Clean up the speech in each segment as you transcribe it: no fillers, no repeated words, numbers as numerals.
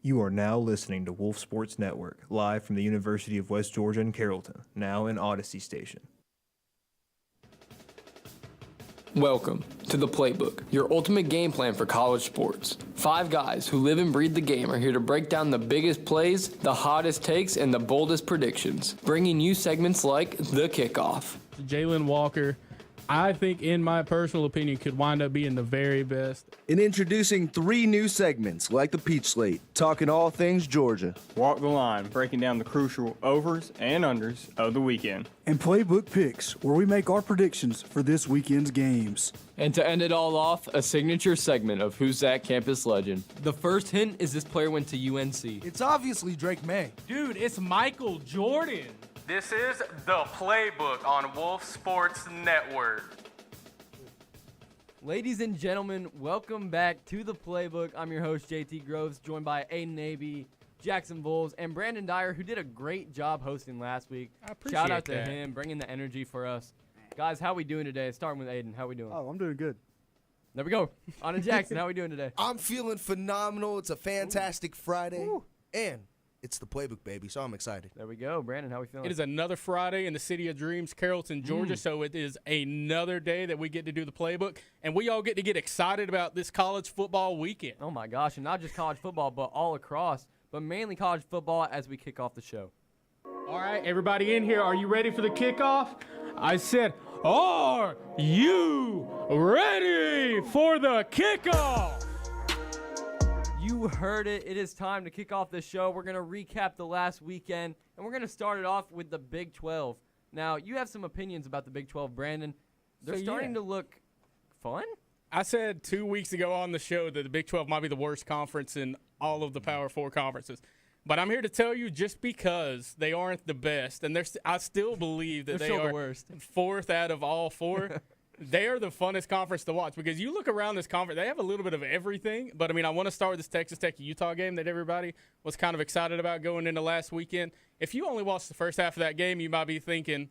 You are now listening to Wolf Sports Network, live from the University of West Georgia in Carrollton, now in Odyssey Station. Welcome to the Playbook, your ultimate game plan for college sports. 5 guys who live and breathe the game are here to break down the biggest plays, the hottest takes, and the boldest predictions, bringing you segments like The Kickoff. Jalen Walker, I think, in my personal opinion, could wind up being the very best. And introducing 3 new segments like the Peach Slate, talking all things Georgia. Walk the Line, breaking down the crucial overs and unders of the weekend. And Playbook Picks, where we make our predictions for this weekend's games. And to end it all off, a signature segment of Who's That Campus Legend. The first hint is this player went to UNC. It's obviously Drake May. Dude, it's Michael Jordan. This is the Playbook on Wolf Sports Network. Ladies and gentlemen, welcome back to the Playbook. I'm your host, JT Groves, joined by Aiden Navy, Jackson Voles, and Brandon Dyer, who did a great job hosting last week. I appreciate Shout out to that. him, bringing the energy for us. Guys, how we doing today? Starting with Aiden, how we doing? Oh, I'm doing good. There we go. On to Jackson, how we doing today? I'm feeling phenomenal. It's a fantastic Friday. And it's the Playbook, baby, so I'm excited. There we go. Brandon, how we feeling? It is another Friday in the City of Dreams, Carrollton, Georgia, so it is another day that we get to do the Playbook, and we all get to get excited about this college football weekend. Oh, my gosh, and not just college football, but all across, but mainly college football as we kick off the show. All right, everybody in here, are you ready for the kickoff? I said, are you ready for the kickoff? You heard it. It is time to kick off the show. We're going to recap the last weekend, and we're going to start it off with the Big 12. Now, you have some opinions about the Big 12, Brandon. They're starting to look fun. I said 2 weeks ago on the show that the Big 12 might be the worst conference in all of the Power 4 conferences. But I'm here to tell you, just because they aren't the best, and I still believe that They're they still are the worst. 4th out of all 4. They are the funnest conference to watch because you look around this conference, they have a little bit of everything. But, I mean, I want to start with this Texas Tech-Utah game that everybody was kind of excited about going into last weekend. If you only watched the first half of that game, you might be thinking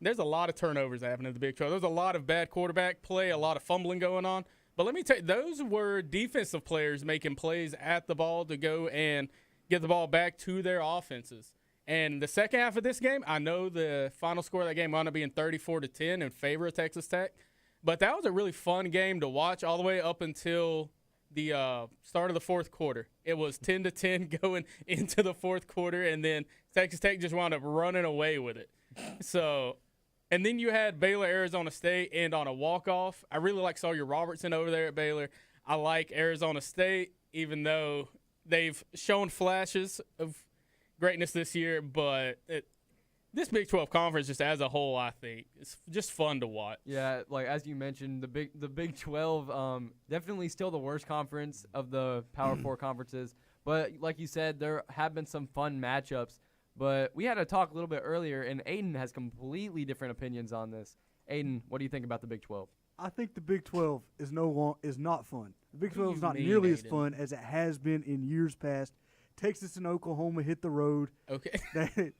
there's a lot of turnovers happening in the Big 12. There's a lot of bad quarterback play, a lot of fumbling going on. But let me tell you, those were defensive players making plays at the ball to go and get the ball back to their offenses. And the second half of this game, I know the final score of that game wound up being 34-10 in favor of Texas Tech. But that was a really fun game to watch all the way up until the start of the fourth quarter. It was 10-10 going into the fourth quarter, and then Texas Tech just wound up running away with it. So, and then you had Baylor, Arizona State, and on a walk-off. I really like Sawyer Robertson over there at Baylor. I like Arizona State, even though they've shown flashes of greatness this year, but this Big 12 conference just as a whole, I think, it's just fun to watch. Yeah, like as you mentioned, the Big 12 definitely still the worst conference of the Power 4 conferences. But like you said, there have been some fun matchups. But we had a talk a little bit earlier, and Aiden has completely different opinions on this. Aiden, what do you think about the Big 12? I think the Big 12 is not fun. The Big 12 is not nearly as fun as it has been in years past. Texas and Oklahoma hit the road. Okay.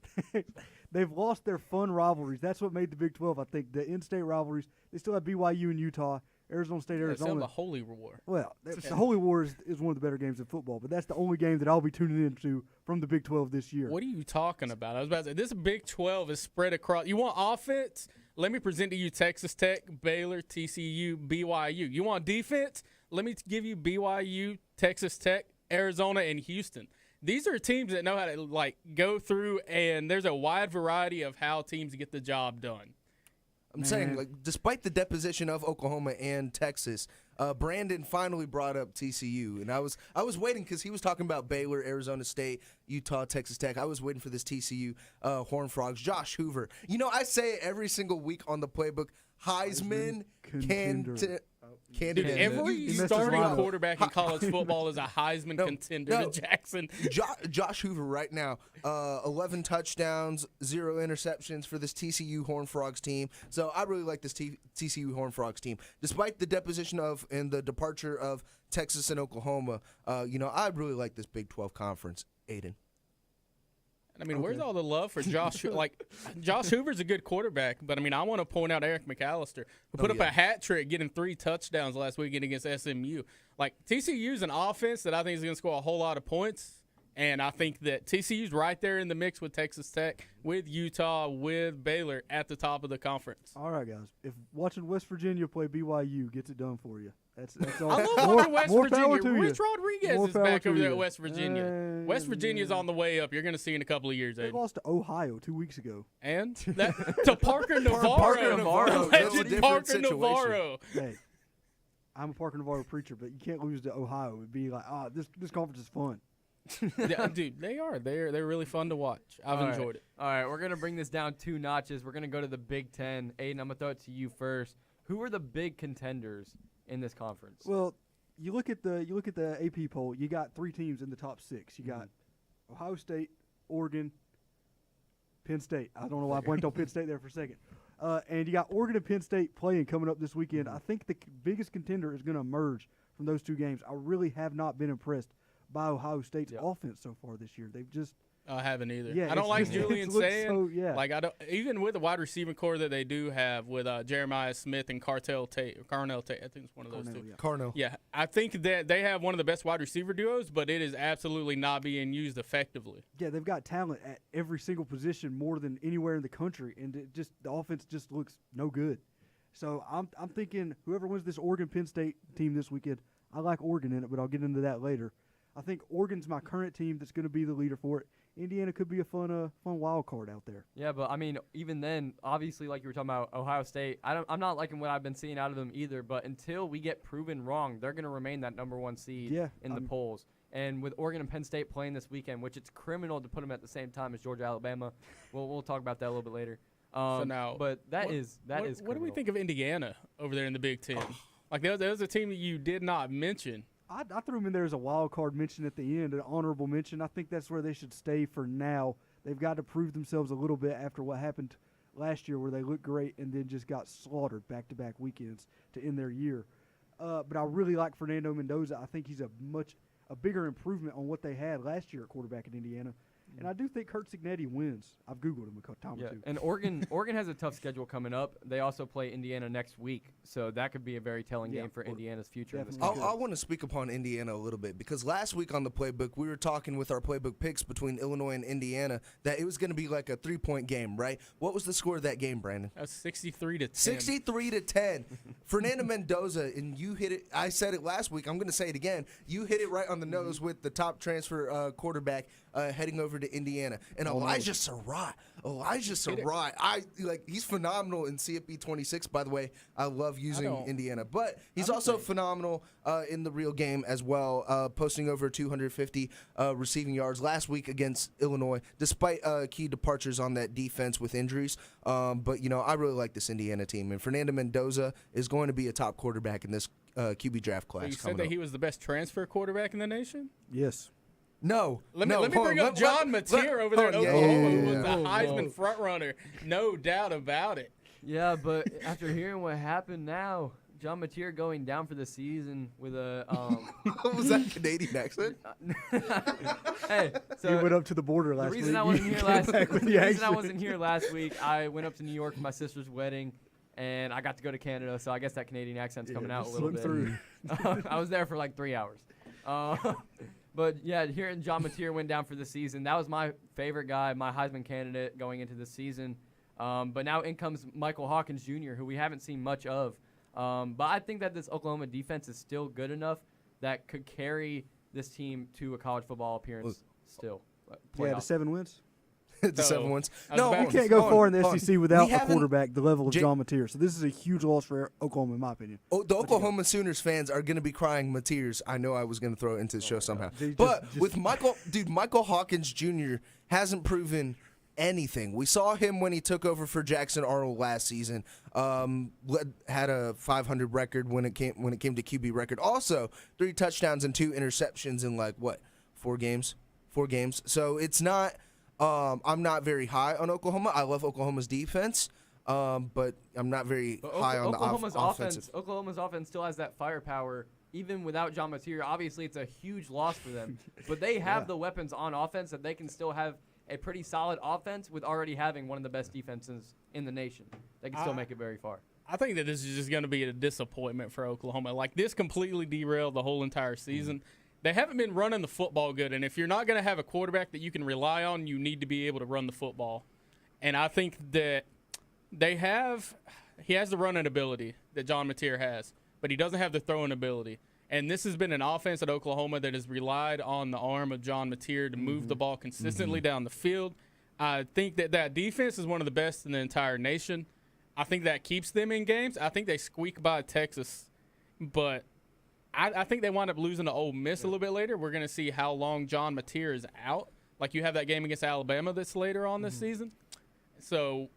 They've lost their fun rivalries. That's what made the Big 12, I think. The in-state rivalries. They still have BYU and Utah, Arizona State, Arizona. It's still the Holy War. Well, the Holy War is one of the better games in football, but that's the only game that I'll be tuning into from the Big 12 this year. What are you talking about? I was about to say, this Big 12 is spread across. You want offense? Let me present to you Texas Tech, Baylor, TCU, BYU. You want defense? Let me give you BYU, Texas Tech, Arizona, and Houston. These are teams that know how to, like, go through, and there's a wide variety of how teams get the job done. I'm saying, like, despite the deposition of Oklahoma and Texas, Brandon finally brought up TCU, and I was waiting because he was talking about Baylor, Arizona State, Utah, Texas Tech. I was waiting for this TCU Horned Frogs. Josh Hoover. You know, I say it every single week on the Playbook. Heisman candidate. Dude, every starting quarterback in college football is a Heisman contender to Jackson. Josh Hoover right now, 11 touchdowns, 0 interceptions for this TCU Horned Frogs team. So I really like this TCU Horned Frogs team. Despite the deposition of and the departure of Texas and Oklahoma, I really like this Big 12 conference, Aiden. I mean, where's all the love for Josh? Like, Josh Hoover's a good quarterback, but, I mean, I want to point out Eric McAllister, who put up a hat trick getting 3 touchdowns last weekend against SMU. Like, TCU's an offense that I think is going to score a whole lot of points, And I think that TCU's right there in the mix with Texas Tech, with Utah, with Baylor at the top of the conference. All right, guys. If watching West Virginia play BYU gets it done for you, that's all. I love watching West more power Virginia. to Rich you. Rodriguez More is power back to over there you. at West Virginia. West Virginia's on the way up. You're going to see in a couple of years, They Aiden. lost to Ohio 2 weeks ago. And to Parker Navarro. Parker Navarro. That's a Legend different Parker situation. Navarro. Hey, I'm a Parker Navarro preacher, but you can't lose to Ohio. It'd be like, this conference is fun. Yeah, dude, they are. They're really fun to watch. I've All right. enjoyed it. All right, we're going to bring this down 2 notches. We're going to go to the Big Ten. Aiden, I'm going to throw it to you first. Who are the big contenders in this conference? Well, you look at the AP poll. You got 3 teams in the top 6. You got Ohio State, Oregon, Penn State. I don't know why I blanked on Penn State there for a second. And you got Oregon and Penn State playing coming up this weekend. I think the biggest contender is going to emerge from those 2 games. I really have not been impressed by Ohio State's offense so far this year. They've just I haven't either. Yeah, I don't like it's Julian looked saying. so- yeah. Like I don't even with the wide receiving core that they do have with Jeremiah Smith and Carnell Tate. I think it's one of those two. Carnell. Yeah, I think that they have one of the best wide receiver duos, but it is absolutely not being used effectively. Yeah, they've got talent at every single position more than anywhere in the country, and the offense just looks no good. So I'm thinking whoever wins this Oregon Penn State team this weekend, I like Oregon in it, but I'll get into that later. I think Oregon's my current team that's going to be the leader for it. Indiana could be a fun wild card out there. Yeah, but I mean, even then, obviously, like you were talking about Ohio State, I'm not liking what I've been seeing out of them either. But until we get proven wrong, they're going to remain that number 1 seed in the polls. And with Oregon and Penn State playing this weekend, which it's criminal to put them at the same time as Georgia, Alabama. We'll talk about that a little bit later. So now, but that what, is what, criminal. What do we think of Indiana over there in the Big Ten? Like there was a team that you did not mention. I threw them in there as a wild card mention at the end, an honorable mention. I think that's where they should stay for now. They've got to prove themselves a little bit after what happened last year where they looked great and then just got slaughtered back-to-back weekends to end their year. But I really like Fernando Mendoza. I think he's a bigger improvement on what they had last year at quarterback in Indiana. And I do think Kurt Signetti wins. I've Googled him a time or two. And Oregon has a tough schedule coming up. They also play Indiana next week, so that could be a very telling game for Indiana's future. In this I want to speak upon Indiana a little bit because last week on the Playbook, we were talking with our Playbook picks between Illinois and Indiana that it was going to be like a 3-point game, right? What was the score of that game, Brandon? That's 63-10. 63-10. Fernando Mendoza, and you hit it. I said it last week. I'm going to say it again. You hit it right on the nose with the top transfer quarterback heading over to Indiana. And Elijah Surratt. He's phenomenal in CFB 26, by the way. I love using Indiana. But he's also phenomenal in the real game as well, posting over 250 receiving yards last week against Illinois, despite key departures on that defense with injuries. But, I really like this Indiana team. And Fernando Mendoza is going to be a top quarterback in this QB draft class. So you said that he was the best transfer quarterback in the nation? Yes. No. Let me bring up John Mateer over there in Oklahoma, who was the Heisman front runner. No doubt about it. Yeah, but after hearing what happened now, John Mateer going down for the season with a What was that Canadian accent? Hey, so he went up to the border last the reason week. I wasn't here last Back with the the reason I accent. wasn't here last week, I went up to New York for my sister's wedding, and I got to go to Canada, so I guess that Canadian accent's coming out a little bit. Through. I was there for like 3 hours. But yeah, hearing John Mateer went down for the season, that was my favorite guy, my Heisman candidate going into the season. But now in comes Michael Hawkins Jr., who we haven't seen much of. But I think that this Oklahoma defense is still good enough that could carry this team to a college football appearance still. Yeah, to 7 wins. The 7 wins. No, you can't go far in the SEC without a quarterback the level of Jay- John Mateer. So this is a huge loss for Oklahoma, in my opinion. The Oklahoma Sooners fans are going to be crying Mateers. I know I was going to throw it into the show somehow. With Michael Hawkins Jr. hasn't proven anything. We saw him when he took over for Jackson Arnold last season. Had a 500 record when it came to QB record. Also, 3 touchdowns and 2 interceptions in 4 games. 4 games. So it's not. I'm not very high on Oklahoma. I love Oklahoma's defense, but I'm not very high on Oklahoma's the offensive. Oklahoma's offense still has that firepower, even without John Mateer. Obviously, it's a huge loss for them, but they have the weapons on offense that they can still have a pretty solid offense with already having one of the best defenses in the nation. They can still make it very far. I think that this is just going to be a disappointment for Oklahoma. Like, this completely derailed the whole entire season. they haven't been running the football good. And if you're not going to have a quarterback that you can rely on, you need to be able to run the football. And I think that he has the running ability that John Mateer has, but he doesn't have the throwing ability. And this has been an offense at Oklahoma that has relied on the arm of John Mateer to move the ball consistently down the field. I think that defense is one of the best in the entire nation. I think that keeps them in games. I think they squeak by Texas, but I think they wind up losing to Ole Miss a little bit later. We're going to see how long John Mateer is out. Like you have that game against Alabama that's later on this season. So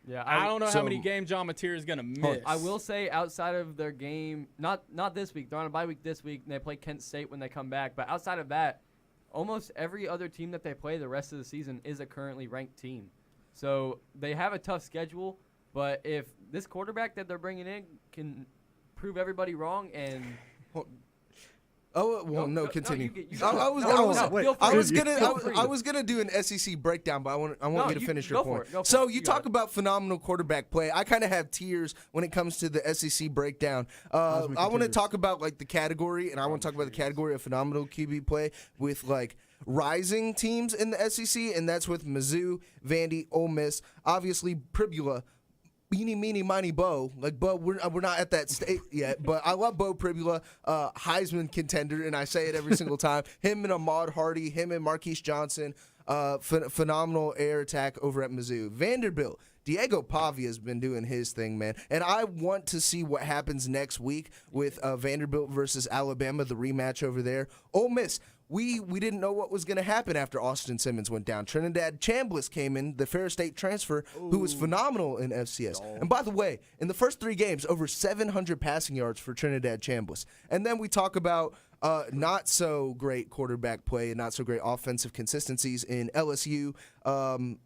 Yeah, I don't know how many games John Mateer is going to miss. I will say outside of their game, not this week. They're on a bye week this week, and they play Kent State when they come back. But outside of that, almost every other team that they play the rest of the season is a currently ranked team. So they have a tough schedule. But if this quarterback that they're bringing in can prove everybody wrong and continue. I was gonna do an SEC breakdown, but I want you to finish your point. So you talk about phenomenal quarterback play. I kind of have tiers when it comes to the SEC breakdown. I want to talk about like the category, and I want to talk about the category of phenomenal QB play with like rising teams in the SEC, and that's with Mizzou, Vandy, Ole Miss, obviously Pribula. Beanie, meanie, miny, Bo. Like, Bo, we're not at that state yet, but I love Bo Pribula, Heisman contender, and I say it every single time. Him and Ahmad Hardy, him and Marquise Johnson, phenomenal air attack over at Mizzou. Vanderbilt, Diego Pavia has been doing his thing, man. And I want to see what happens next week with Vanderbilt versus Alabama, the rematch over there. Ole Miss. We didn't know what was going to happen after Austin Simmons went down. Trinidad Chambliss came in, the Ferris State transfer, who was phenomenal in FCS. And by the way, in the first 3 games, over 700 passing yards for Trinidad Chambliss. And then we talk about not so great quarterback play and not so great offensive consistencies in LSU.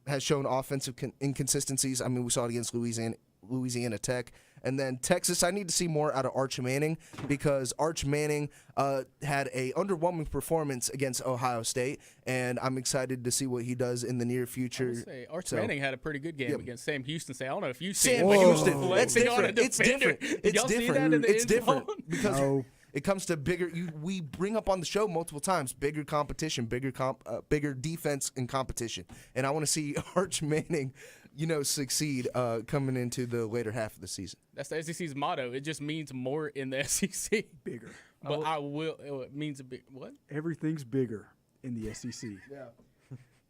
Has shown offensive inconsistencies. I mean, we saw it against Louisiana Tech. And then Texas, I need to see more out of Arch Manning because Arch Manning had a underwhelming performance against Ohio State, and I'm excited to see what he does in the near future. Arch Manning had a pretty good game against Sam Houston. I don't know if you've seen Sam it. Houston, that's different. It's different. It's different. It's different because it comes to bigger. We bring up on the show multiple times bigger competition, bigger defense and competition, and I want to see Arch Manning succeed coming into the later half of the season. That's the SEC's motto. It just means more in the SEC. Bigger. But it means a big, what? Everything's bigger in the SEC. Yeah.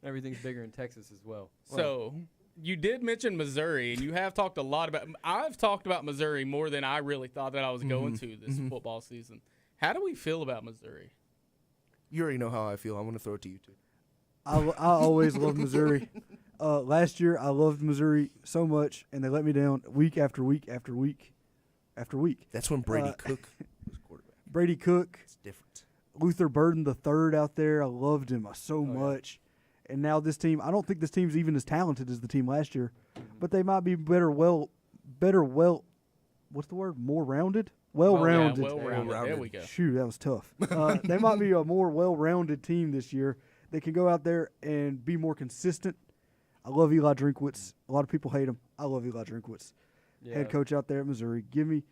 Everything's bigger in Texas as well. So you did mention Missouri, and you have talked a lot about – I've talked about Missouri more than I really thought that I was going to this football season. How do we feel about Missouri? You already know how I feel. I'm going to throw it to you, too. I always love Missouri. Last year, I loved Missouri so much, and they let me down week after week after week after week. That's when Brady Cook was quarterback. Brady Cook. It's different. Luther Burden III out there. I loved him so much. And now this team, I don't think this team's even as talented as the team last year, but they might be what's the word? More rounded? Well-rounded. Well-rounded. There we go. Shoot, that was tough. They might be a more well-rounded team this year. They can go out there and be more consistent. I love Eli Drinkwitz. A lot of people hate him. I love Eli Drinkwitz, head coach out there at Missouri. Give me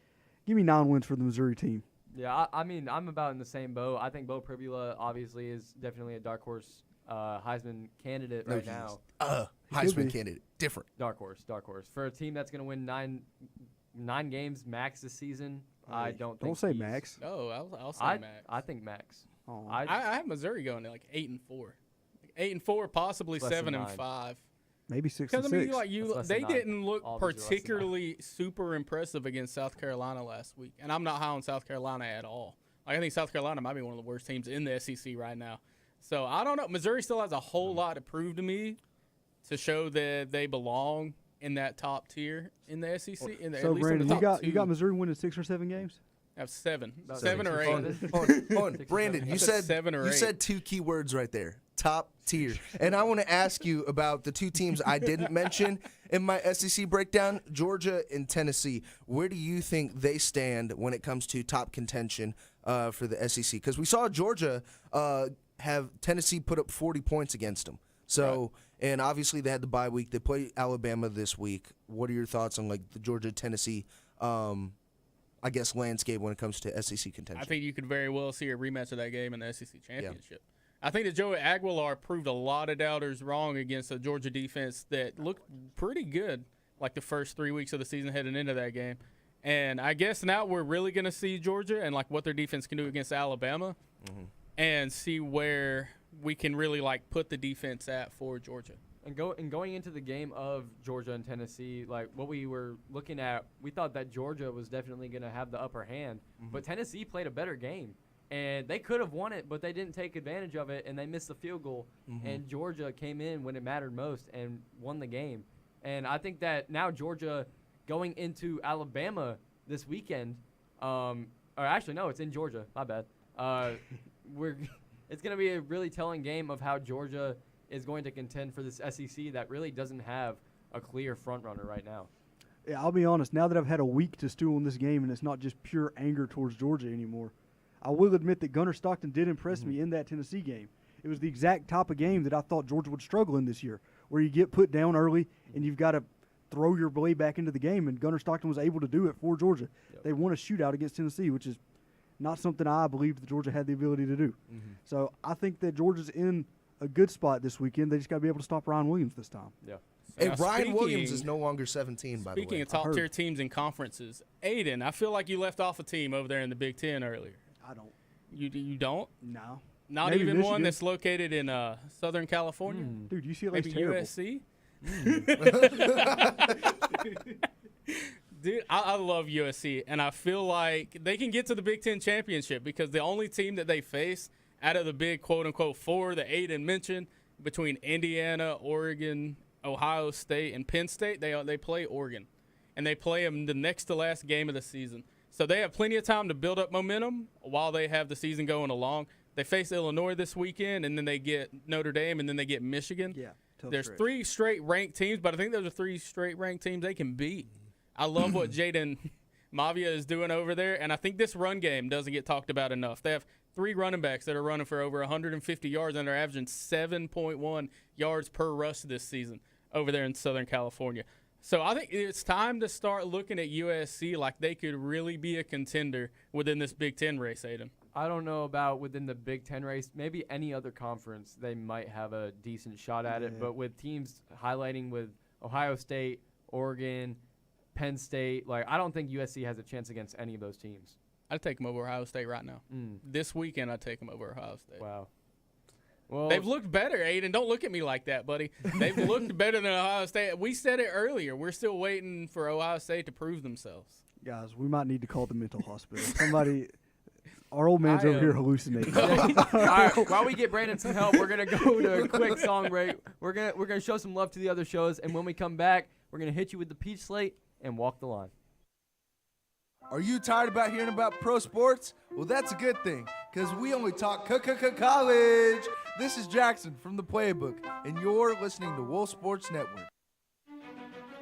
9 wins for the Missouri team. Yeah, I mean, I'm about in the same boat. I think Bo Pribula obviously is definitely a dark horse Heisman candidate right now. Heisman candidate. Different. Dark horse. For a team that's going to win nine games max this season, I don't think. Don't say max. Oh, I'll say max. I think max. Oh. I have Missouri going to like 8-4. 8-4, possibly 7-5. Maybe 6-6. Because I mean, they didn't look particularly super impressive against South Carolina last week, and I'm not high on South Carolina at all. Like, I think South Carolina might be one of the worst teams in the SEC right now. So I don't know. Missouri still has a whole lot to prove to me to show that they belong in that top tier in the SEC. So Brandon, you got Missouri winning 6 or 7 games? I have 7 or 8. Hold on. Brandon, you said 7 or 8. You said 2 key words right there. Top tier. And I want to ask you about the 2 teams I didn't mention in my SEC breakdown, Georgia and Tennessee. Where do you think they stand when it comes to top contention for the SEC? Because we saw Georgia have Tennessee put up 40 points against them. So, and obviously they had the bye week. They play Alabama this week. What are your thoughts on like the Georgia-Tennessee I guess, landscape when it comes to SEC contention. I think you could very well see a rematch of that game in the SEC championship. I think that Joey Aguilar proved a lot of doubters wrong against a Georgia defense that looked pretty good like the first 3 weeks of the season heading into that game. And I guess now we're really going to see Georgia and like what their defense can do against Alabama and see where we can really like put the defense at for Georgia. And going into the game of Georgia and Tennessee, like what we were looking at, we thought that Georgia was definitely going to have the upper hand, but Tennessee played a better game. And they could have won it, but they didn't take advantage of it, and they missed the field goal. And Georgia came in when it mattered most and won the game. And I think that now Georgia going into Alabama this weekend, or actually, no, it's in Georgia. My bad. It's going to be a really telling game of how Georgia is going to contend for this SEC that really doesn't have a clear front runner right now. Yeah, I'll be honest. Now that I've had a week to stew on this game, and it's not just pure anger towards Georgia anymore, I will admit that Gunnar Stockton did impress me in that Tennessee game. It was the exact type of game that I thought Georgia would struggle in this year, where you get put down early and you've got to throw your way back into the game, and Gunnar Stockton was able to do it for Georgia. They won a shootout against Tennessee, which is not something I believed that Georgia had the ability to do. So I think that Georgia's in a good spot this weekend. They just got to be able to stop Ryan Williams this time. Yeah. And Ryan Williams is no longer 17, by the way. Speaking of top-tier teams and conferences, Aiden, I feel like you left off a team over there in the Big Ten earlier. I don't. You don't? No. Not Maybe even Michigan. one that's located in Southern California? Dude, UCLA's Maybe terrible. USC? Dude, I love USC, and I feel like they can get to the Big Ten championship because the only team that they face out of the big quote-unquote four that Aiden mentioned, between Indiana, Oregon, Ohio State, and Penn State, they play Oregon. And they play them the next to last game of the season. So they have plenty of time to build up momentum while they have the season going along. They face Illinois this weekend, and then they get Notre Dame, and then they get Michigan. Yeah, There's stretch. 3 straight ranked teams, but I think those are 3 straight ranked teams they can beat. I love what Jaden Mavia is doing over there, and I think this run game doesn't get talked about enough. They have 3 running backs that are running for over 150 yards, and they're averaging 7.1 yards per rush this season over there in Southern California. So I think it's time to start looking at USC like they could really be a contender within this Big Ten race, Aiden. I don't know about within the Big Ten race. Maybe any other conference, they might have a decent shot at it. But with teams highlighting with Ohio State, Oregon, Penn State, like I don't think USC has a chance against any of those teams. I'd take them over Ohio State right now. This weekend, I'd take them over Ohio State. Wow. Well, They've looked better, Aiden. Don't look at me like that, buddy. They've looked better than Ohio State. We said it earlier. We're still waiting for Ohio State to prove themselves. Guys, we might need to call the mental hospital. Somebody, our old man's over here hallucinating. All right, while we get Brandon some help, we're gonna go to a quick song break. We're gonna show some love to the other shows, and when we come back, we're gonna hit you with the peach slate and walk the line. Are you tired about hearing about pro sports? Well, that's a good thing, because we only talk college. This is Jackson from the Playbook, and you're listening to Wolf Sports Network.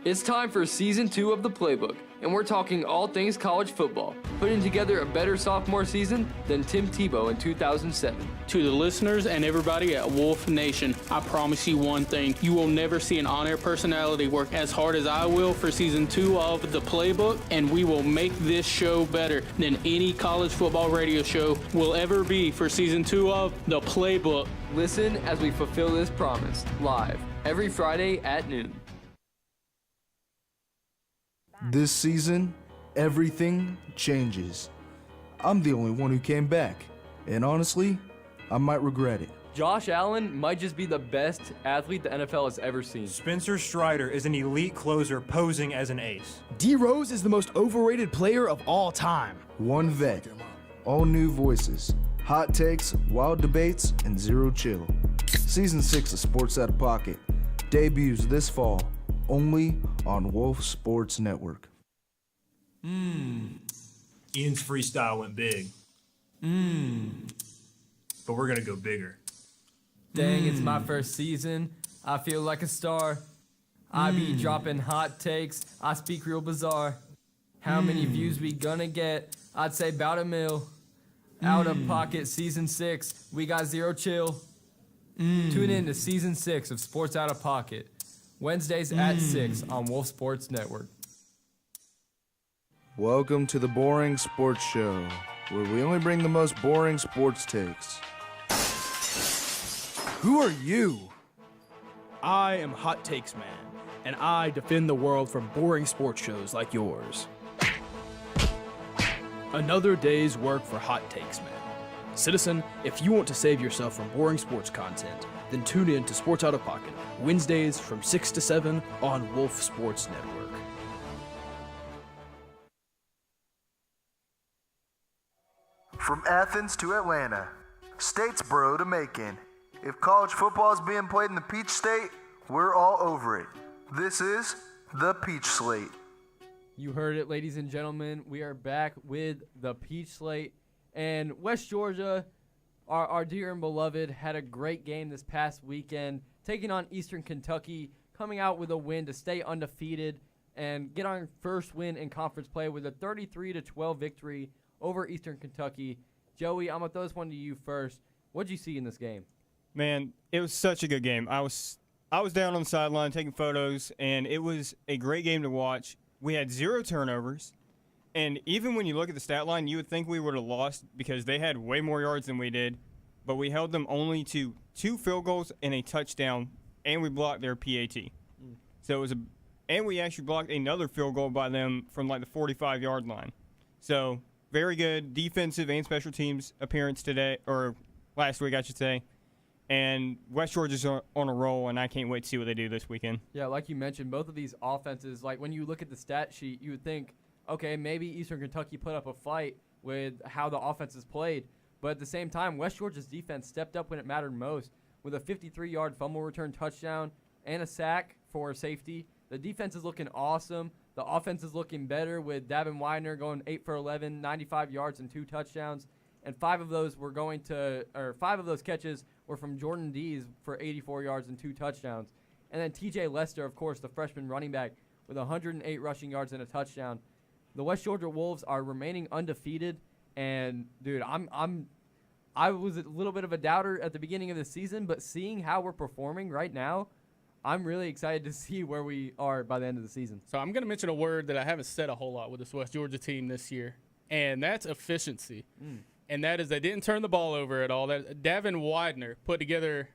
It's time for Season 2 of The Playbook, and we're talking all things college football, putting together a better sophomore season than Tim Tebow in 2007. To the listeners and everybody at Wolf Nation, I promise you one thing. You will never see an on-air personality work as hard as I will for Season 2 of The Playbook, and we will make this show better than any college football radio show will ever be for Season 2 of The Playbook. Listen as we fulfill this promise, live, every Friday at noon. This season, everything changes. I'm the only one who came back, and honestly, I might regret it. Josh Allen might just be the best athlete the NFL has ever seen. Spencer Strider is an elite closer posing as an ace. D Rose is the most overrated player of all time. One vet, all new voices, hot takes, wild debates, and zero chill. Season 6 of Sports Out of Pocket debuts this fall, only on Wolf Sports Network. Ian's freestyle went big. But we're going to go bigger. Dang, it's my first season. I feel like a star. I be dropping hot takes. I speak real bizarre. How many views we gonna get? I'd say about 1 mil. Out of Pocket Season 6. We got zero chill. Tune in to Season 6 of Sports Out of Pocket. Wednesdays at 6 on Wolf Sports Network. Welcome to the Boring Sports Show, where we only bring the most boring sports takes. Who are you? I am Hot Takes Man, and I defend the world from boring sports shows like yours. Another day's work for Hot Takes Man. Citizen, if you want to save yourself from boring sports content, then tune in to Sports Out of Pocket, Wednesdays from 6 to 7 on Wolf Sports Network. From Athens to Atlanta, Statesboro to Macon. If college football is being played in the Peach State, we're all over it. This is the Peach Slate. You heard it, ladies and gentlemen. We are back with the Peach Slate. And West Georgia, our dear and beloved, had a great game this past weekend, taking on Eastern Kentucky, coming out with a win to stay undefeated and get our first win in conference play with a 33-12 victory over Eastern Kentucky. Joey, I'm going to throw this one to you first. What did you see in this game? Man, it was such a good game. I was down on the sideline taking photos, and it was a great game to watch. We had 0 turnovers, and even when you look at the stat line, you would think we would have lost because they had way more yards than we did, but we held them only to 2 field goals and a touchdown, and we blocked their PAT. So it was and we actually blocked another field goal by them from like the 45-yard line. So very good defensive and special teams appearance today, or last week I should say. And West Georgia's on a roll, and I can't wait to see what they do this weekend. Yeah, like you mentioned, both of these offenses, like when you look at the stat sheet, you would think, okay, maybe Eastern Kentucky put up a fight with how the offense is played. But at the same time, West Georgia's defense stepped up when it mattered most with a 53-yard fumble return touchdown and a sack for safety. The defense is looking awesome. The offense is looking better with Davin Widener going 8 for 11, 95 yards and 2 touchdowns. And 5 of those catches were from Jordan Dees for 84 yards and 2 touchdowns. And then TJ Lester, of course, the freshman running back, with 108 rushing yards and a touchdown. The West Georgia Wolves are remaining undefeated. And dude, I was a little bit of a doubter at the beginning of the season, but seeing how we're performing right now, I'm really excited to see where we are by the end of the season. So I'm going to mention a word that I haven't said a whole lot with this West Georgia team this year, and that's efficiency. And that is they didn't turn the ball over at all. That Davin Widener put together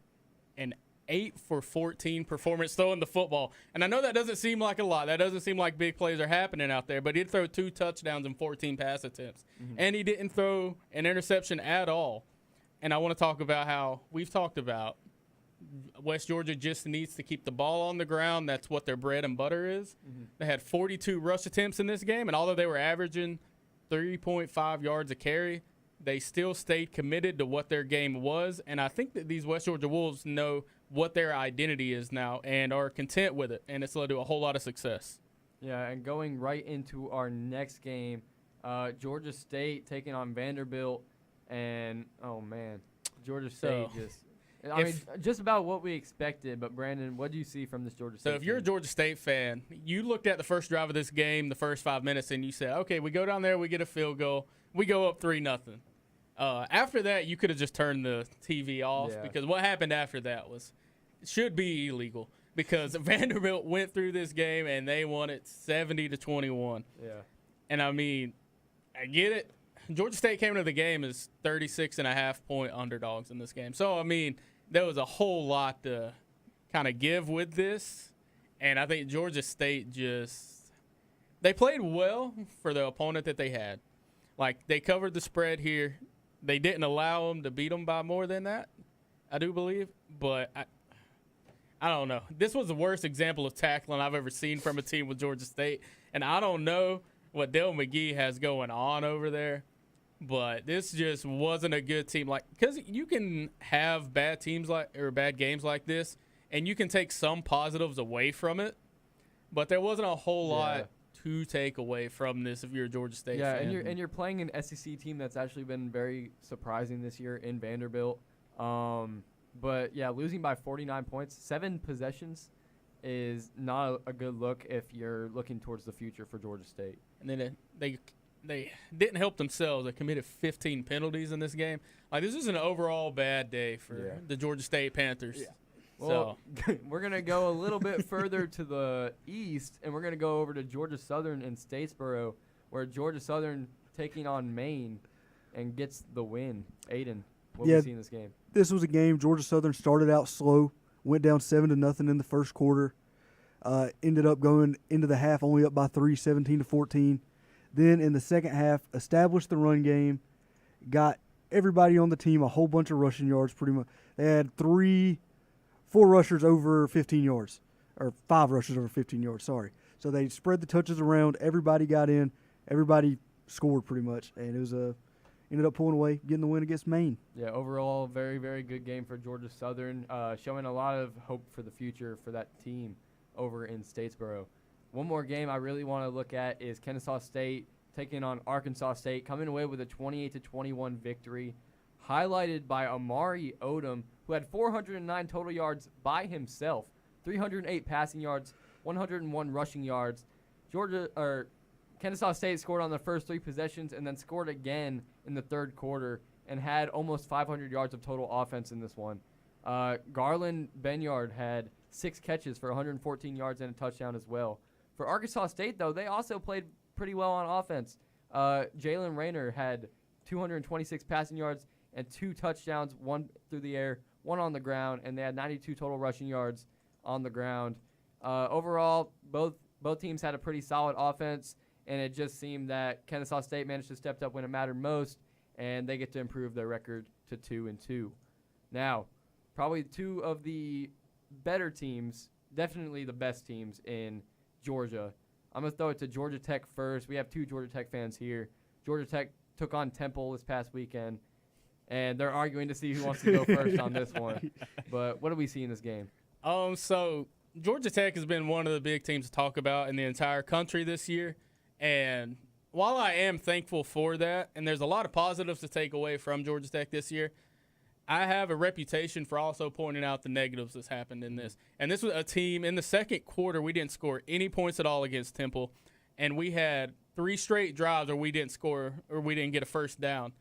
an 8 for 14 performance throwing the football. And I know that doesn't seem like a lot. That doesn't seem like big plays are happening out there. But he did throw 2 touchdowns and 14 pass attempts. And he didn't throw an interception at all. And I want to talk about how we've talked about West Georgia just needs to keep the ball on the ground. That's what their bread and butter is. They had 42 rush attempts in this game. And although they were averaging 3.5 yards a carry, they still stayed committed to what their game was, and I think that these West Georgia Wolves know what their identity is now and are content with it, and it's led to a whole lot of success. Yeah, and going right into our next game, Georgia State taking on Vanderbilt, and, oh, man, Georgia State just about what we expected. But, Brandon, what do you see from this Georgia State So if you're a Georgia State fan, you looked at the first drive of this game, the first 5 minutes, and you said, okay, we go down there, we get a field goal, we go up 3-0. After that, you could have just turned the TV off because what happened after that should be illegal because Vanderbilt went through this game and they won it 70-21. Yeah. And, I mean, I get it. Georgia State came into the game as 36.5-point underdogs in this game. So, I mean, there was a whole lot to kind of give with this. And I think Georgia State they played well for the opponent that they had. Like, they covered the spread here. They didn't allow them to beat them by more than that, I do believe. But I don't know. This was the worst example of tackling I've ever seen from a team with Georgia State. And I don't know what Dale McGee has going on over there. But this just wasn't a good team. Like, because you can have bad games like this, and you can take some positives away from it. But there wasn't a whole lot to take away from this if you're a Georgia State fan. Yeah, and you're playing an SEC team that's actually been very surprising this year in Vanderbilt. But, yeah, losing by 49 points, 7 possessions is not a good look if you're looking towards the future for Georgia State. And then they didn't help themselves. They committed 15 penalties in this game. Like, this is an overall bad day for the Georgia State Panthers. Yeah. Well, we're going to go a little bit further to the east, and we're going to go over to Georgia Southern and Statesboro, where Georgia Southern taking on Maine and gets the win. Aiden, what Yeah. we see in this game? This was a game Georgia Southern started out slow, went down 7-0 in the first quarter, ended up going into the half only up by 3, 17-14. Then in the second half, established the run game, got everybody on the team a whole bunch of rushing yards pretty much. They had 4 rushers over 15 yards, or 5 rushers over 15 yards, sorry. So they spread the touches around, everybody got in, everybody scored pretty much, and it was ended up pulling away, getting the win against Maine. Yeah, overall, very, very good game for Georgia Southern, showing a lot of hope for the future for that team over in Statesboro. One more game I really want to look at is Kennesaw State taking on Arkansas State, coming away with a 28-21 victory, highlighted by Amari Odom, who had 409 total yards by himself, 308 passing yards, 101 rushing yards. Kennesaw State scored on the first 3 possessions and then scored again in the third quarter and had almost 500 yards of total offense in this one. Garland Benyard had 6 catches for 114 yards and a touchdown as well. For Arkansas State, though, they also played pretty well on offense. Jalen Rayner had 226 passing yards and 2 touchdowns, 1 through the air, 1 on the ground, and they had 92 total rushing yards on the ground. Overall, both teams had a pretty solid offense, and it just seemed that Kennesaw State managed to step up when it mattered most, and they get to improve their record to 2-2. Now, probably 2 of the better teams, definitely the best teams in Georgia. I'm going to throw it to Georgia Tech first. We have 2 Georgia Tech fans here. Georgia Tech took on Temple this past weekend, and they're arguing to see who wants to go first on this one. But what do we see in this game? So Georgia Tech has been one of the big teams to talk about in the entire country this year. And while I am thankful for that, and there's a lot of positives to take away from Georgia Tech this year, I have a reputation for also pointing out the negatives that's happened in this. And this was a team in the second quarter, we didn't score any points at all against Temple. And we had 3 straight drives where we didn't score or we didn't get a first down.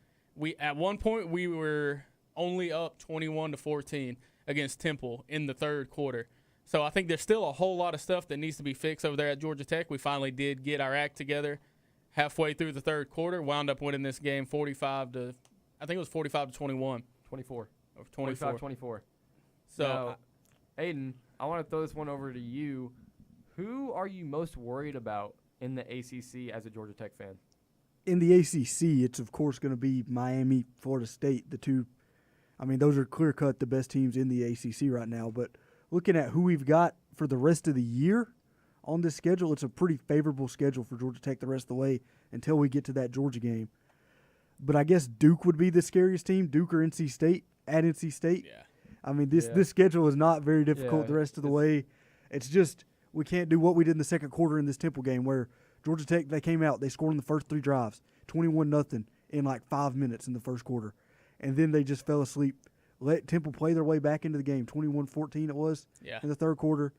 At one point, we were only up 21-14 against Temple in the third quarter. So I think there's still a whole lot of stuff that needs to be fixed over there at Georgia Tech. We finally did get our act together halfway through the third quarter, wound up winning this game 45-21. 24. 24. So, now, Aiden, I want to throw this one over to you. Who are you most worried about in the ACC as a Georgia Tech fan? In the ACC, it's of course going to be Miami, Florida State, the 2. I mean, those are clear-cut the best teams in the ACC right now. But looking at who we've got for the rest of the year on this schedule, it's a pretty favorable schedule for Georgia Tech the rest of the way until we get to that Georgia game. But I guess Duke would be the scariest team, Duke or NC State at NC State. Yeah. I mean, this schedule is not very difficult the rest of the way. It's just we can't do what we did in the second quarter in this Temple game where Georgia Tech, they came out, they scored in the first 3 drives, 21-0 in like 5 minutes in the first quarter. And then they just fell asleep. Let Temple play their way back into the game, 21-14 it was in the third quarter.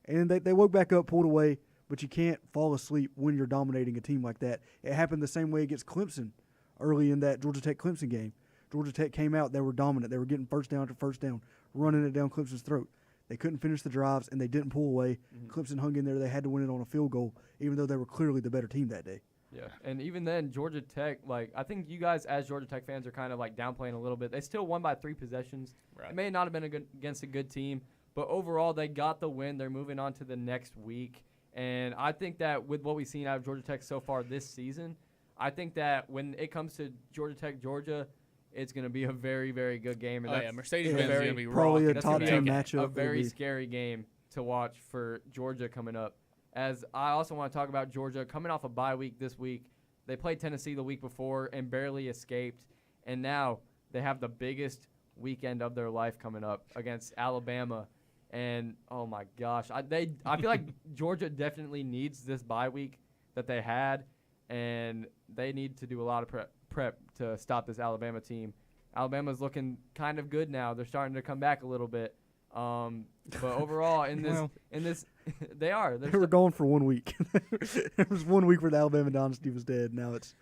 And they woke back up, pulled away, but you can't fall asleep when you're dominating a team like that. It happened the same way against Clemson early in that Georgia Tech-Clemson game. Georgia Tech came out, they were dominant. They were getting first down after first down, running it down Clemson's throat. They couldn't finish the drives, and they didn't pull away. Clemson hung in there. They had to win it on a field goal, even though they were clearly the better team that day. Yeah, and even then, Georgia Tech, I think you guys as Georgia Tech fans are kind of downplaying a little bit. They still won by 3 possessions. Right. It may not have been against a good team, but overall they got the win. They're moving on to the next week. And I think that with what we've seen out of Georgia Tech so far this season, I think that when it comes to Georgia Tech, Georgia, it's going to be a very, very good game. And Mercedes-Benz is going to be probably rocking. a top 10 matchup. A very scary game to watch for Georgia coming up. As I also want to talk about Georgia coming off a bye week this week. They played Tennessee the week before and barely escaped. And now they have the biggest weekend of their life coming up against Alabama. And, oh, my gosh. I feel like Georgia definitely needs this bye week that they had. And they need to do a lot of prep to stop this Alabama team. Alabama's looking kind of good now. They're starting to come back a little bit. But overall, in this, they are. They were gone for 1 week. There was 1 week where the Alabama dynasty was dead. Now it's.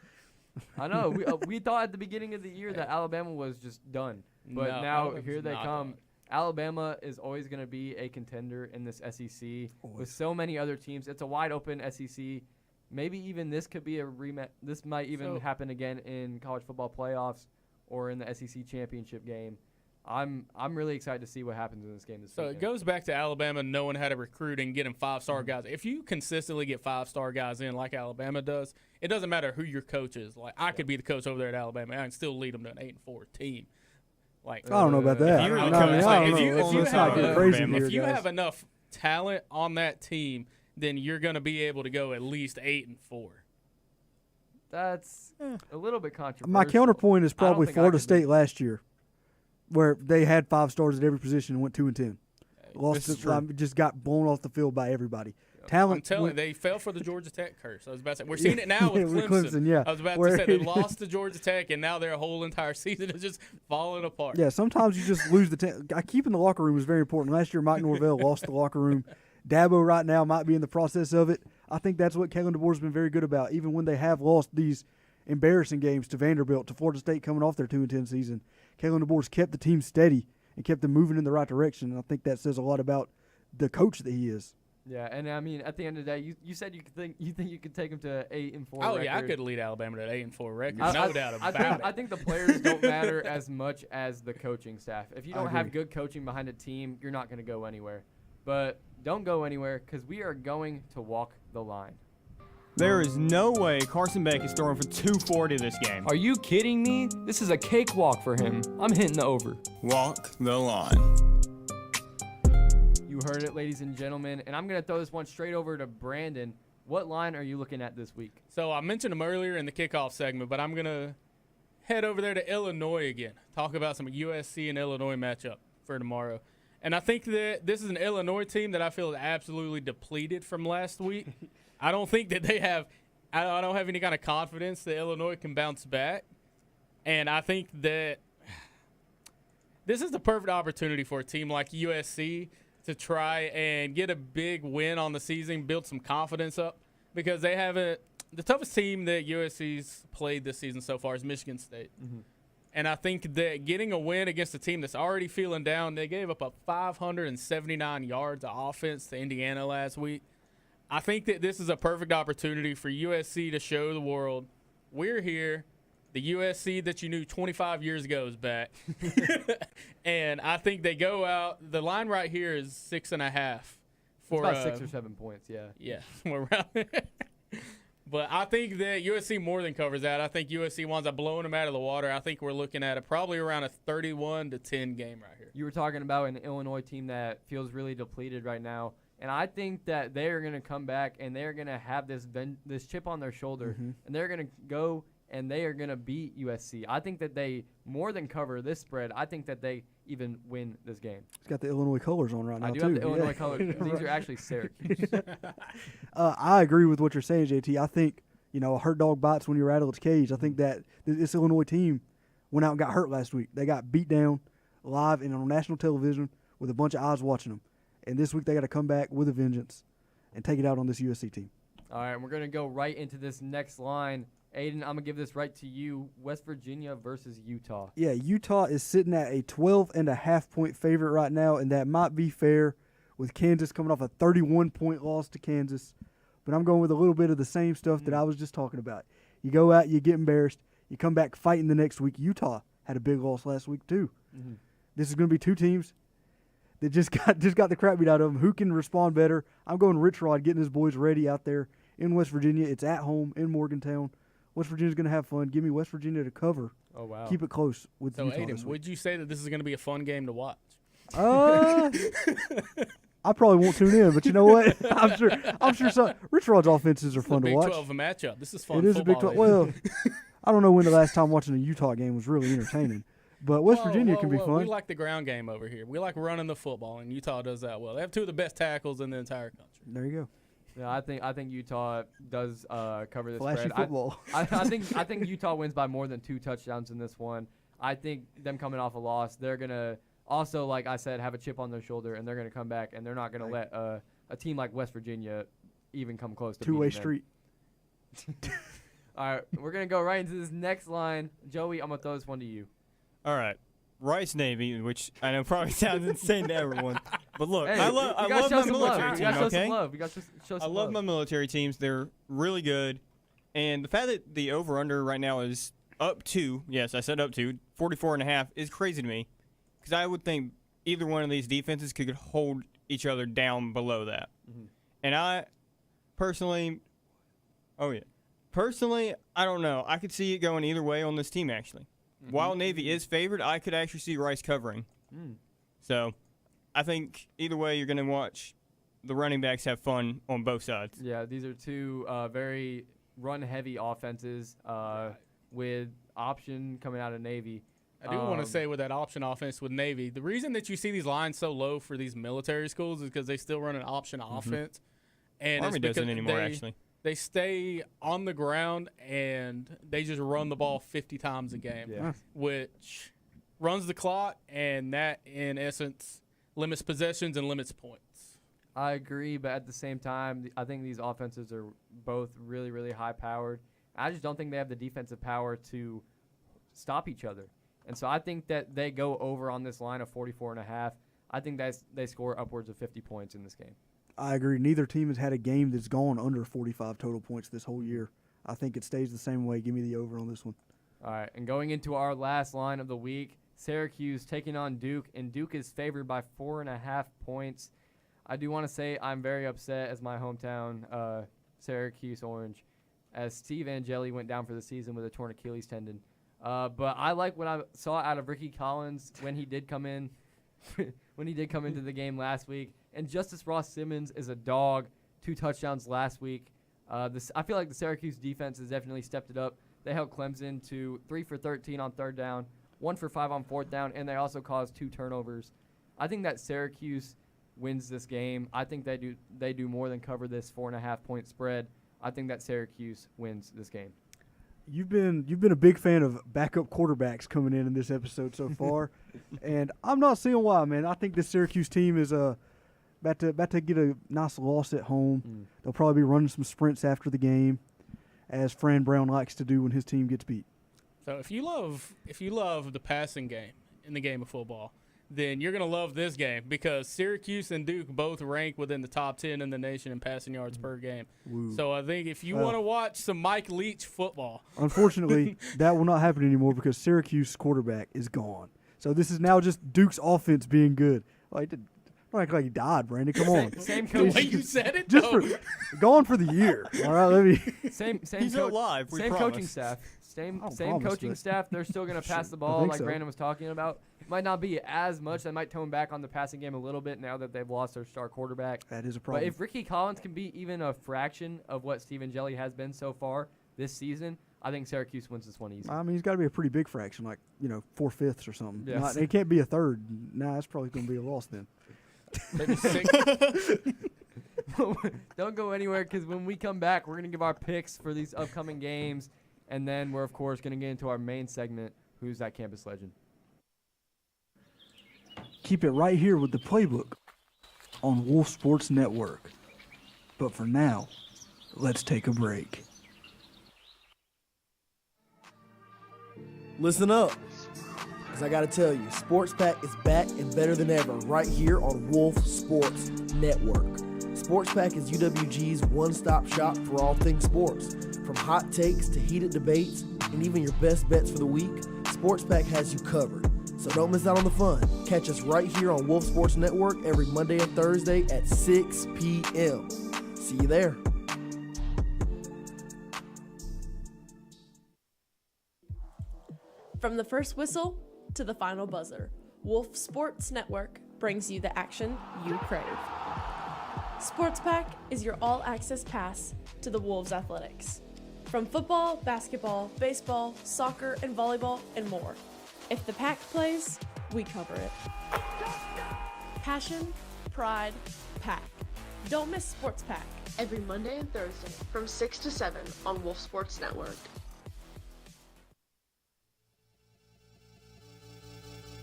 I know. We thought at the beginning of the year that Alabama was just done, but now here they come. Alabama is always going to be a contender in this SEC with so many other teams. It's a wide open SEC. maybe even this could be a rematch. This might even happen again in college football playoffs or in the SEC championship game. I'm really excited to see what happens in this game this weekend. So it goes back to Alabama knowing how to recruit and getting 5-star guys. If you consistently get 5-star guys in like Alabama does, it doesn't matter who your coach is. Like I could be the coach over there at Alabama, and I can still lead them to an 8-4 team. Like I don't know about that. If you have enough talent on that team, then you're going to be able to go at least 8-4. That's a little bit controversial. My counterpoint is probably Florida State last year, where they had 5 stars at every position and went 2-10. Just got blown off the field by everybody. Talent. I'm telling you, they fell for the Georgia Tech curse. I was about to say, we're seeing it now with Clemson. Clemson, yeah. I was about to say they lost to Georgia Tech, and now their whole entire season is just falling apart. Yeah, sometimes you just lose the keeping the locker room is very important. Last year, Mike Norvell lost the locker room. Dabo right now might be in the process of it. I think that's what Kalen DeBoer's been very good about, even when they have lost these embarrassing games to Vanderbilt, to Florida State coming off their 2-10 season. Kalen DeBoer's kept the team steady and kept them moving in the right direction, and I think that says a lot about the coach that he is. Yeah, and I mean, at the end of the day, you said you think you could take them to 8-4. Oh record. Yeah, I could lead Alabama to an 8-4 record, no doubt about it. I think the players don't matter as much as the coaching staff. If you don't have good coaching behind a team, you're not going to go anywhere. But don't go anywhere because we are going to walk the line. There is no way Carson Beck is throwing for 240 this game. Are you kidding me? This is a cakewalk for him. I'm hitting the over. Walk the line. You heard it, ladies and gentlemen, and I'm going to throw this one straight over to Brandon. What line are you looking at this week? So I mentioned them earlier in the kickoff segment, but I'm going to head over there to Illinois again, talk about some USC and Illinois matchup for tomorrow. And I think that this is an Illinois team that I feel is absolutely depleted from last week. I don't think that they have – I don't have any kind of confidence that Illinois can bounce back. And I think that this is the perfect opportunity for a team like USC – to try and get a big win on the season, build some confidence up, because they haven't – the toughest team that USC's played this season so far is Michigan State. Mm-hmm. And I think that getting a win against a team that's already feeling down, they gave up 579 yards of offense to Indiana last week. I think that this is a perfect opportunity for USC to show the world we're here. The USC that you knew 25 years ago is back. And I think they go out. The line right here is 6.5. For about 6 or 7 points, yeah. Yeah, we're around there. But I think that USC more than covers that. I think USC winds up blowing them out of the water. I think we're looking at probably around a 31-10 game right here. You were talking about an Illinois team that feels really depleted right now. And I think that they are going to come back and they're going to have this chip on their shoulder. Mm-hmm. And they're going to go and they are going to beat USC. I think that they more than cover this spread. I think that they even win this game. It's got the Illinois colors on right now, I do have the Illinois colors. These are actually Syracuse. I agree with what you're saying, JT. I think, a hurt dog bites when you rattle its cage. I think that this Illinois team went out and got hurt last week. They got beat down live and on national television with a bunch of eyes watching them. And this week they got to come back with a vengeance and take it out on this USC team. All right, we're going to go right into this next line. Aiden, I'm going to give this right to you. West Virginia versus Utah. Yeah, Utah is sitting at a 12.5-point favorite right now, and that might be fair with Kansas coming off a 31-point loss to Kansas. But I'm going with a little bit of the same stuff that I was just talking about. You go out, you get embarrassed, you come back fighting the next week. Utah had a big loss last week too. Mm-hmm. This is going to be two teams that just got the crap beat out of them. Who can respond better? I'm going Rich Rod, getting his boys ready out there in West Virginia. It's at home in Morgantown. West Virginia's going to have fun. Give me West Virginia to cover. Oh, wow. Keep it close with Utah Aiden, would you say that this is going to be a fun game to watch? I probably won't tune in, but you know what? I'm sure some Rich Rod's offenses are fun to watch. Big 12 matchup. This is fun. It is a Big 12. Well, I don't know when the last time watching a Utah game was really entertaining, but West Virginia can be fun. We like the ground game over here. We like running the football, and Utah does that well. They have two of the best tackles in the entire country. There you go. Yeah, I think Utah does cover this Flashy spread. Football. I think Utah wins by more than 2 touchdowns in this one. I think them coming off a loss, they're gonna also, like I said, have a chip on their shoulder, and they're gonna come back, and they're not gonna let a team like West Virginia even come close to two-way street. All right, we're gonna go right into this next line. Joey, I'm gonna throw this one to you. All right, Rice Navy, which I know probably sounds insane to everyone. But look, Hey, I you love gotta my show some love. military You team, gotta show okay? some love. You gotta show I some love my military teams. They're really good. And the fact that the over-under right now is up to, yes, I said up to, 44.5 is crazy to me. Because I would think either one of these defenses could hold each other down below that. And I personally, I don't know. I could see it going either way on this team, actually. While Navy is favored, I could actually see Rice covering. So I think either way, you're going to watch the running backs have fun on both sides. Yeah, these are two very run-heavy offenses with option coming out of Navy. I do want to say with that option offense with Navy, the reason that you see these lines so low for these military schools is because they still run an option offense. And Army it's doesn't because anymore, actually. They stay on the ground and they just run the ball 50 times a game, which runs the clock, and that, in essence, limits possessions and limits points. I agree, but at the same time, I think these offenses are both really, really high-powered. I just don't think they have the defensive power to stop each other. And so I think that they go over on this line of 44.5. I think that they score upwards of 50 points in this game. I agree. Neither team has had a game that's gone under 45 total points this whole year. I think it stays the same way. Give me the over on this one. All right, and going into our last line of the week, Syracuse taking on Duke, and Duke is favored by 4.5 points. I do want to say I'm very upset as my hometown Syracuse Orange, as Steve Angeli went down for the season with a torn Achilles tendon. But I like what I saw out of Ricky Collins when he did come in, when he did come into the game last week. And Justice Ross Simmons is a dog. 2 touchdowns last week. I feel like the Syracuse defense has definitely stepped it up. They held Clemson to 3 for 13 on 3rd down, 1 for 5 on 4th down, and they also caused 2 turnovers. I think that Syracuse wins this game. I think they do more than cover this 4.5 point spread. I think that Syracuse wins this game. You've been a big fan of backup quarterbacks coming in this episode so far, and I'm not seeing why, man. I think the Syracuse team is about to get a nice loss at home. They'll probably be running some sprints after the game, as Fran Brown likes to do when his team gets beat. So if you love the passing game in the game of football, then you're going to love this game, because Syracuse and Duke both rank within the top 10 in the nation in passing yards per game. Woo. So I think if you want to watch some Mike Leach football. Unfortunately, that will not happen anymore because Syracuse quarterback is gone. So this is now just Duke's offense being good. Don't act like he died, Brandon. Come on. Same The coach. way you said it, Just though. gone for the year. All right, let me. Same He's coach, alive, we same promise. coaching staff. Same promise, coaching but- staff. They're still going to pass the ball think like so. Brandon was talking about. Might not be as much. They might tone back on the passing game a little bit now that they've lost their star quarterback. That is a But problem. if Ricky Collins can be even a fraction of what Stephen Jelly has been so far this season, I think Syracuse wins this one easy. I mean, he's got to be a pretty big fraction, like 4/5 or something. Yes. It can't be a third. Nah, that's probably going to be a loss then. Maybe 6. Don't go anywhere, because when we come back, we're going to give our picks for these upcoming games. And then we're, of course, going to get into our main segment, Who's That Campus Legend? Keep it right here with the Playbook on Wolf Sports Network. But for now, let's take a break. Listen up, because I got to tell you, Sports Pack is back and better than ever right here on Wolf Sports Network. Sports Pack is UWG's one-stop shop for all things sports. From hot takes to heated debates and even your best bets for the week, Sports Pack has you covered. So don't miss out on the fun. Catch us right here on Wolf Sports Network every Monday and Thursday at 6 p.m. See you there. From the first whistle to the final buzzer, Wolf Sports Network brings you the action you crave. Sports Pack is your all-access pass to the Wolves athletics. From football, basketball, baseball, soccer, and volleyball, and more. If the pack plays, we cover it. Passion, pride, pack. Don't miss Sports Pack. Every Monday and Thursday from 6 to 7 on Wolf Sports Network.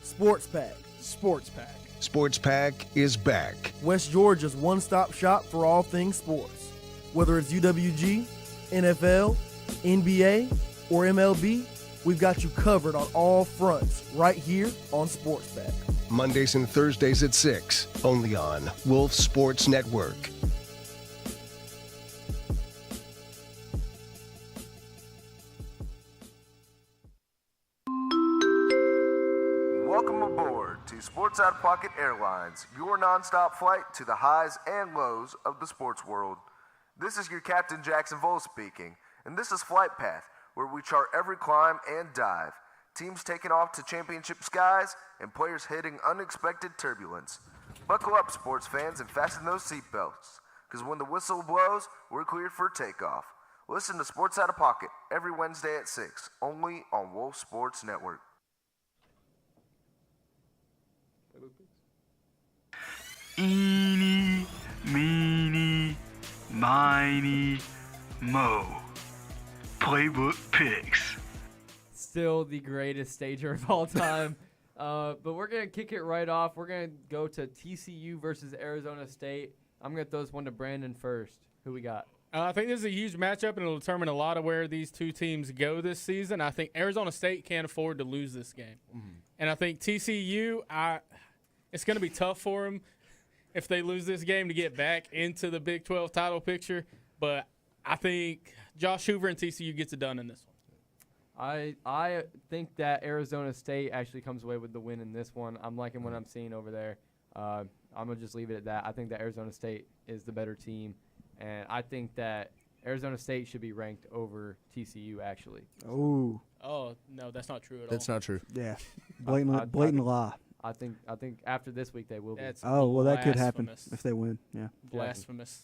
Sports Pack. Sports Pack. Sports Pack is back. West Georgia's one-stop shop for all things sports. Whether it's UWG, NFL, NBA, or MLB, we've got you covered on all fronts right here on Sports Pack. Mondays and Thursdays at 6, only on Wolf Sports Network. Welcome aboard to Sports Out of Pocket Airlines, your nonstop flight to the highs and lows of the sports world. This is your Captain Jackson Vole speaking, and this is Flight Path, where we chart every climb and dive, teams taking off to championship skies, and players hitting unexpected turbulence. Buckle up, sports fans, and fasten those seatbelts, because when the whistle blows, we're cleared for takeoff. Listen to Sports Out of Pocket every Wednesday at 6, only on Wolf Sports Network. Eeny, meeny, miny, mo. Playbook picks. Still the greatest stager of all time. But we're going to kick it right off. We're going to go to TCU versus Arizona State. I'm going to throw this one to Brandon first. Who we got? I think this is a huge matchup, and it'll determine a lot of where these two teams go this season. I think Arizona State can't afford to lose this game. And I think TCU, it's going to be tough for them if they lose this game to get back into the Big 12 title picture. But I think Josh Hoover and TCU gets it done in this one. I think that Arizona State actually comes away with the win in this one. I'm liking what I'm seeing over there. I'm going to just leave it at that. I think that Arizona State is the better team, and I think that Arizona State should be ranked over TCU, actually. Oh. Oh, no, that's not true at all. That's not true. Yeah. Blatant lie. I think after this week they will be. Oh, well, that could happen if they win. Yeah. Blasphemous.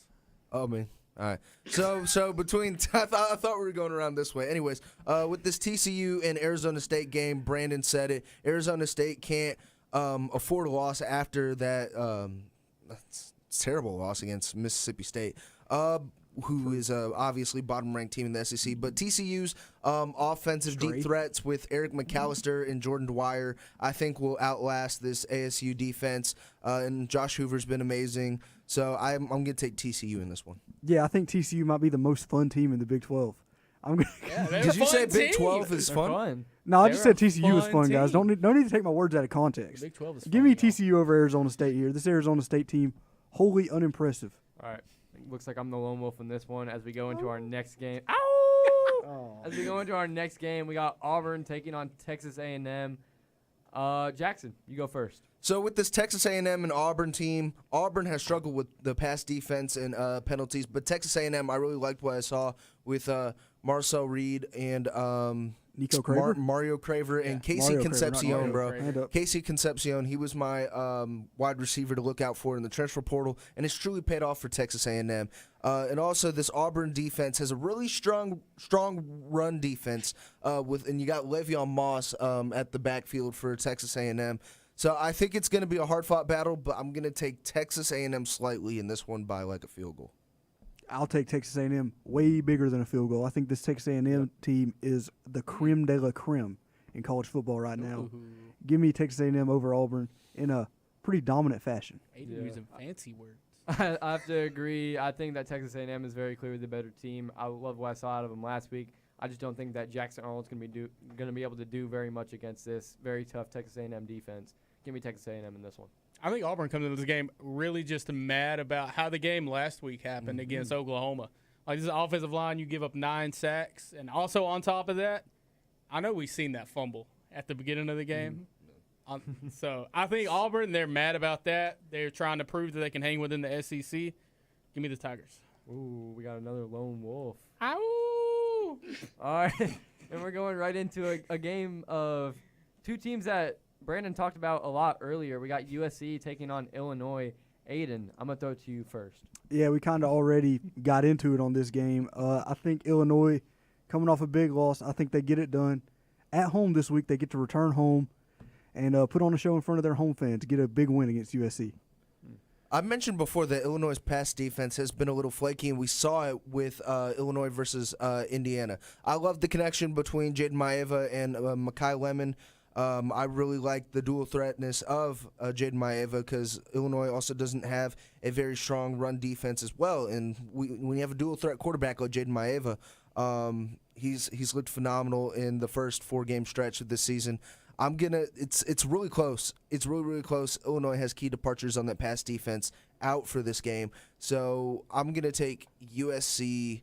Oh, man. All right. So between I thought we were going around this way. Anyways, with this TCU and Arizona State game, Brandon said it. Arizona State can't afford a loss after that terrible loss against Mississippi State, who is obviously bottom-ranked team in the SEC. But TCU's offensive deep threats with Eric McAllister and Jordan Dwyer, I think, will outlast this ASU defense. And Josh Hoover's been amazing. So I'm going to take TCU in this one. Yeah, I think TCU might be the most fun team in the Big 12. Did you say Big 12 is fun? No, I just said TCU is fun, guys. Don't need to take my words out of context. Big 12 is Give me TCU over Arizona State here. This Arizona State team, wholly unimpressive. All right. Looks like I'm the lone wolf in this one as we go into our next game. Ow! As we go into our next game, we got Auburn taking on Texas A&M. Jackson, you go first. So with this Texas A&M and Auburn team, Auburn has struggled with the pass defense and penalties, but Texas A&M, I really liked what I saw with Marcel Reed and Nico Craver? Mario Craver and Casey Concepcion, bro. Casey Concepcion, he was my wide receiver to look out for in the transfer portal, and it's truly paid off for Texas A&M. And also, this Auburn defense has a really strong run defense, and you got Le'Veon Moss at the backfield for Texas A&M. So I think it's going to be a hard-fought battle, but I'm going to take Texas A&M slightly in this one by like a field goal. I'll take Texas A&M way bigger than a field goal. I think this Texas A&M team is the creme de la creme in college football right now. Give me Texas A&M over Auburn in a pretty dominant fashion. Aiden using fancy words. I have to agree. I think that Texas A&M is very clearly the better team. I love what I saw out of them last week. I just don't think that Jackson Arnold's going to be able to do very much against this very tough Texas A&M defense. Give me Texas A&M in this one. I think Auburn comes into this game really just mad about how the game last week happened against Oklahoma. Like, this is an offensive line, you give up 9 sacks. And also on top of that, I know we've seen that fumble at the beginning of the game. So I think Auburn, they're mad about that. They're trying to prove that they can hang within the SEC. Give me the Tigers. Ooh, we got another lone wolf. Ow! All right. And we're going right into a game of two teams that Brandon talked about a lot earlier. We got USC taking on Illinois. Aiden, I'm going to throw it to you first. Yeah, we kind of already got into it on this game. I think Illinois, coming off a big loss, I think they get it done. At home this week, they get to return home and put on a show in front of their home fans to get a big win against USC. I mentioned before that Illinois' pass defense has been a little flaky, and we saw it with Illinois versus Indiana. I love the connection between Jaden Maeva and Mekhi Lemon. I really like the dual threatness of Jaden Maeva because Illinois also doesn't have a very strong run defense as well. And when you have a dual threat quarterback like Jaden Maeva, he's looked phenomenal in the first 4-game stretch of this season. It's really close. It's really close. Illinois has key departures on that pass defense out for this game, so I'm gonna take USC.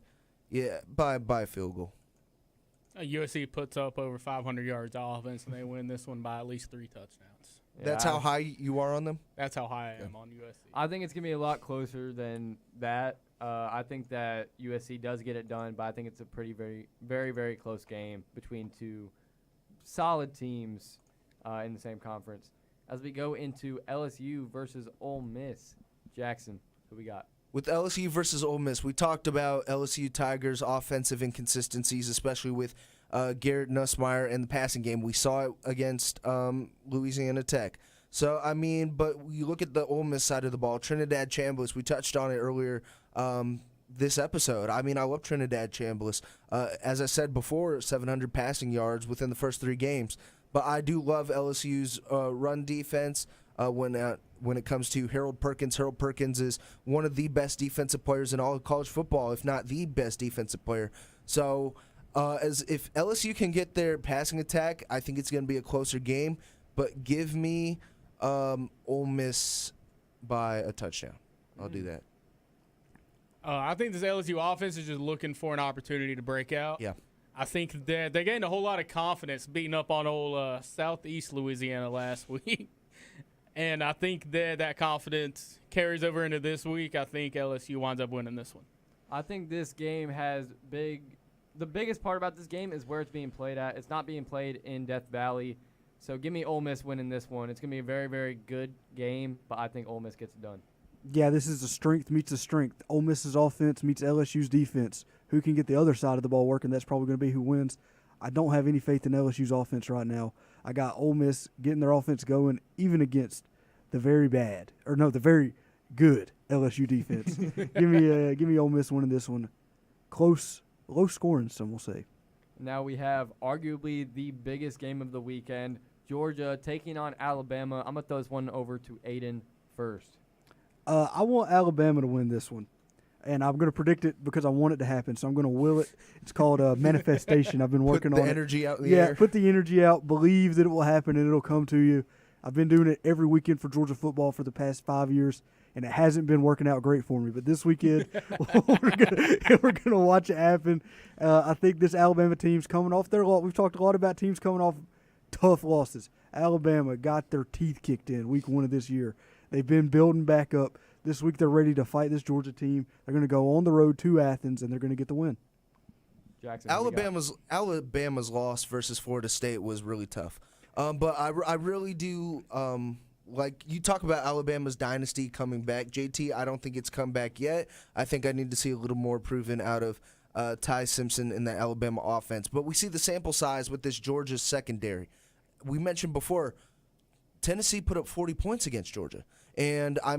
Yeah, by a field goal. USC puts up over 500 yards of offense, and they win this one by at least 3 touchdowns. That's how high you are on them? That's how high I am on USC. I think it's going to be a lot closer than that. I think that USC does get it done, but I think it's a very close game between two solid teams in the same conference. As we go into LSU versus Ole Miss, Jackson, who we got? With LSU versus Ole Miss, we talked about LSU Tigers' offensive inconsistencies, especially with Garrett Nussmeier in the passing game. We saw it against Louisiana Tech. So, but you look at the Ole Miss side of the ball, Trinidad Chambliss, we touched on it earlier this episode. I love Trinidad Chambliss. As I said before, 700 passing yards within the first 3 games. But I do love LSU's run defense. When it comes to Harold Perkins. Harold Perkins is one of the best defensive players in all of college football, if not the best defensive player. So if LSU can get their passing attack, I think it's going to be a closer game. But give me Ole Miss by a touchdown. I'll do that. I think this LSU offense is just looking for an opportunity to break out. Yeah. I think that they gained a whole lot of confidence beating up on old Southeast Louisiana last week. And I think that confidence carries over into this week. I think LSU winds up winning this one. I think this game has the biggest part about this game is where it's being played at. It's not being played in Death Valley. So give me Ole Miss winning this one. It's going to be a very good game, but I think Ole Miss gets it done. Yeah, this is a strength meets a strength. Ole Miss's offense meets LSU's defense. Who can get the other side of the ball working? That's probably going to be who wins. I don't have any faith in LSU's offense right now. I got Ole Miss getting their offense going, even against the very good LSU defense. give me Ole Miss winning this one. Close, low scoring, some will say. Now we have arguably the biggest game of the weekend. Georgia taking on Alabama. I'm going to throw this one over to Aiden first. I want Alabama to win this one. And I'm going to predict it because I want it to happen. So I'm going to will it. It's called manifestation. I've been working on it. Put the energy out in the air. Yeah, put the energy out. Believe that it will happen and it'll come to you. I've been doing it every weekend for Georgia football for the past 5 years, and it hasn't been working out great for me. But this weekend, we're gonna watch it happen. I think this Alabama team's coming off their loss. We've talked a lot about teams coming off tough losses. Alabama got their teeth kicked in week 1 of this year. They've been building back up. This week they're ready to fight this Georgia team. They're going to go on the road to Athens, and they're going to get the win. Jackson, Alabama's loss versus Florida State was really tough. But I really do like you talk about Alabama's dynasty coming back. JT, I don't think it's come back yet. I think I need to see a little more proven out of Ty Simpson in the Alabama offense. But we see the sample size with this Georgia secondary. We mentioned before, Tennessee put up 40 points against Georgia. And, I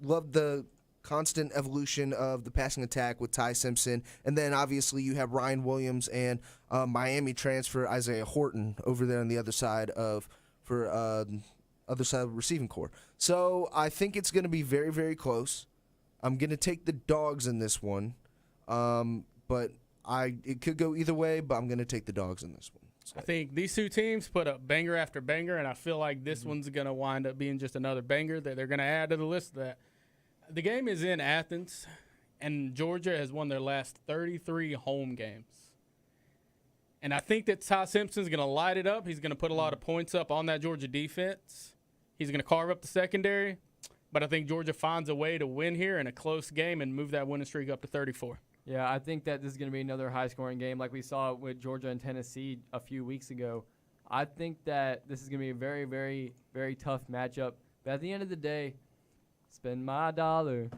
love the constant evolution of the passing attack with Ty Simpson. And then, obviously, you have Ryan Williams and Miami transfer Isaiah Horton over there on the other side of the receiving core. So I think it's going to be very, very close. I'm going to take the Dogs in this one. But it could go either way, but I'm going to take the Dogs in this one. I think these two teams put up banger after banger, and I feel like this one's going to wind up being just another banger that they're going to add to the list. That the game is in Athens, and Georgia has won their last 33 home games. And I think that Ty Simpson's going to light it up. He's going to put a lot of points up on that Georgia defense. He's going to carve up the secondary. But I think Georgia finds a way to win here in a close game and move that winning streak up to 34. Yeah, I think that this is going to be another high-scoring game like we saw with Georgia and Tennessee a few weeks ago. I think that this is going to be a very, very, very tough matchup. But at the end of the day, spend my dollar.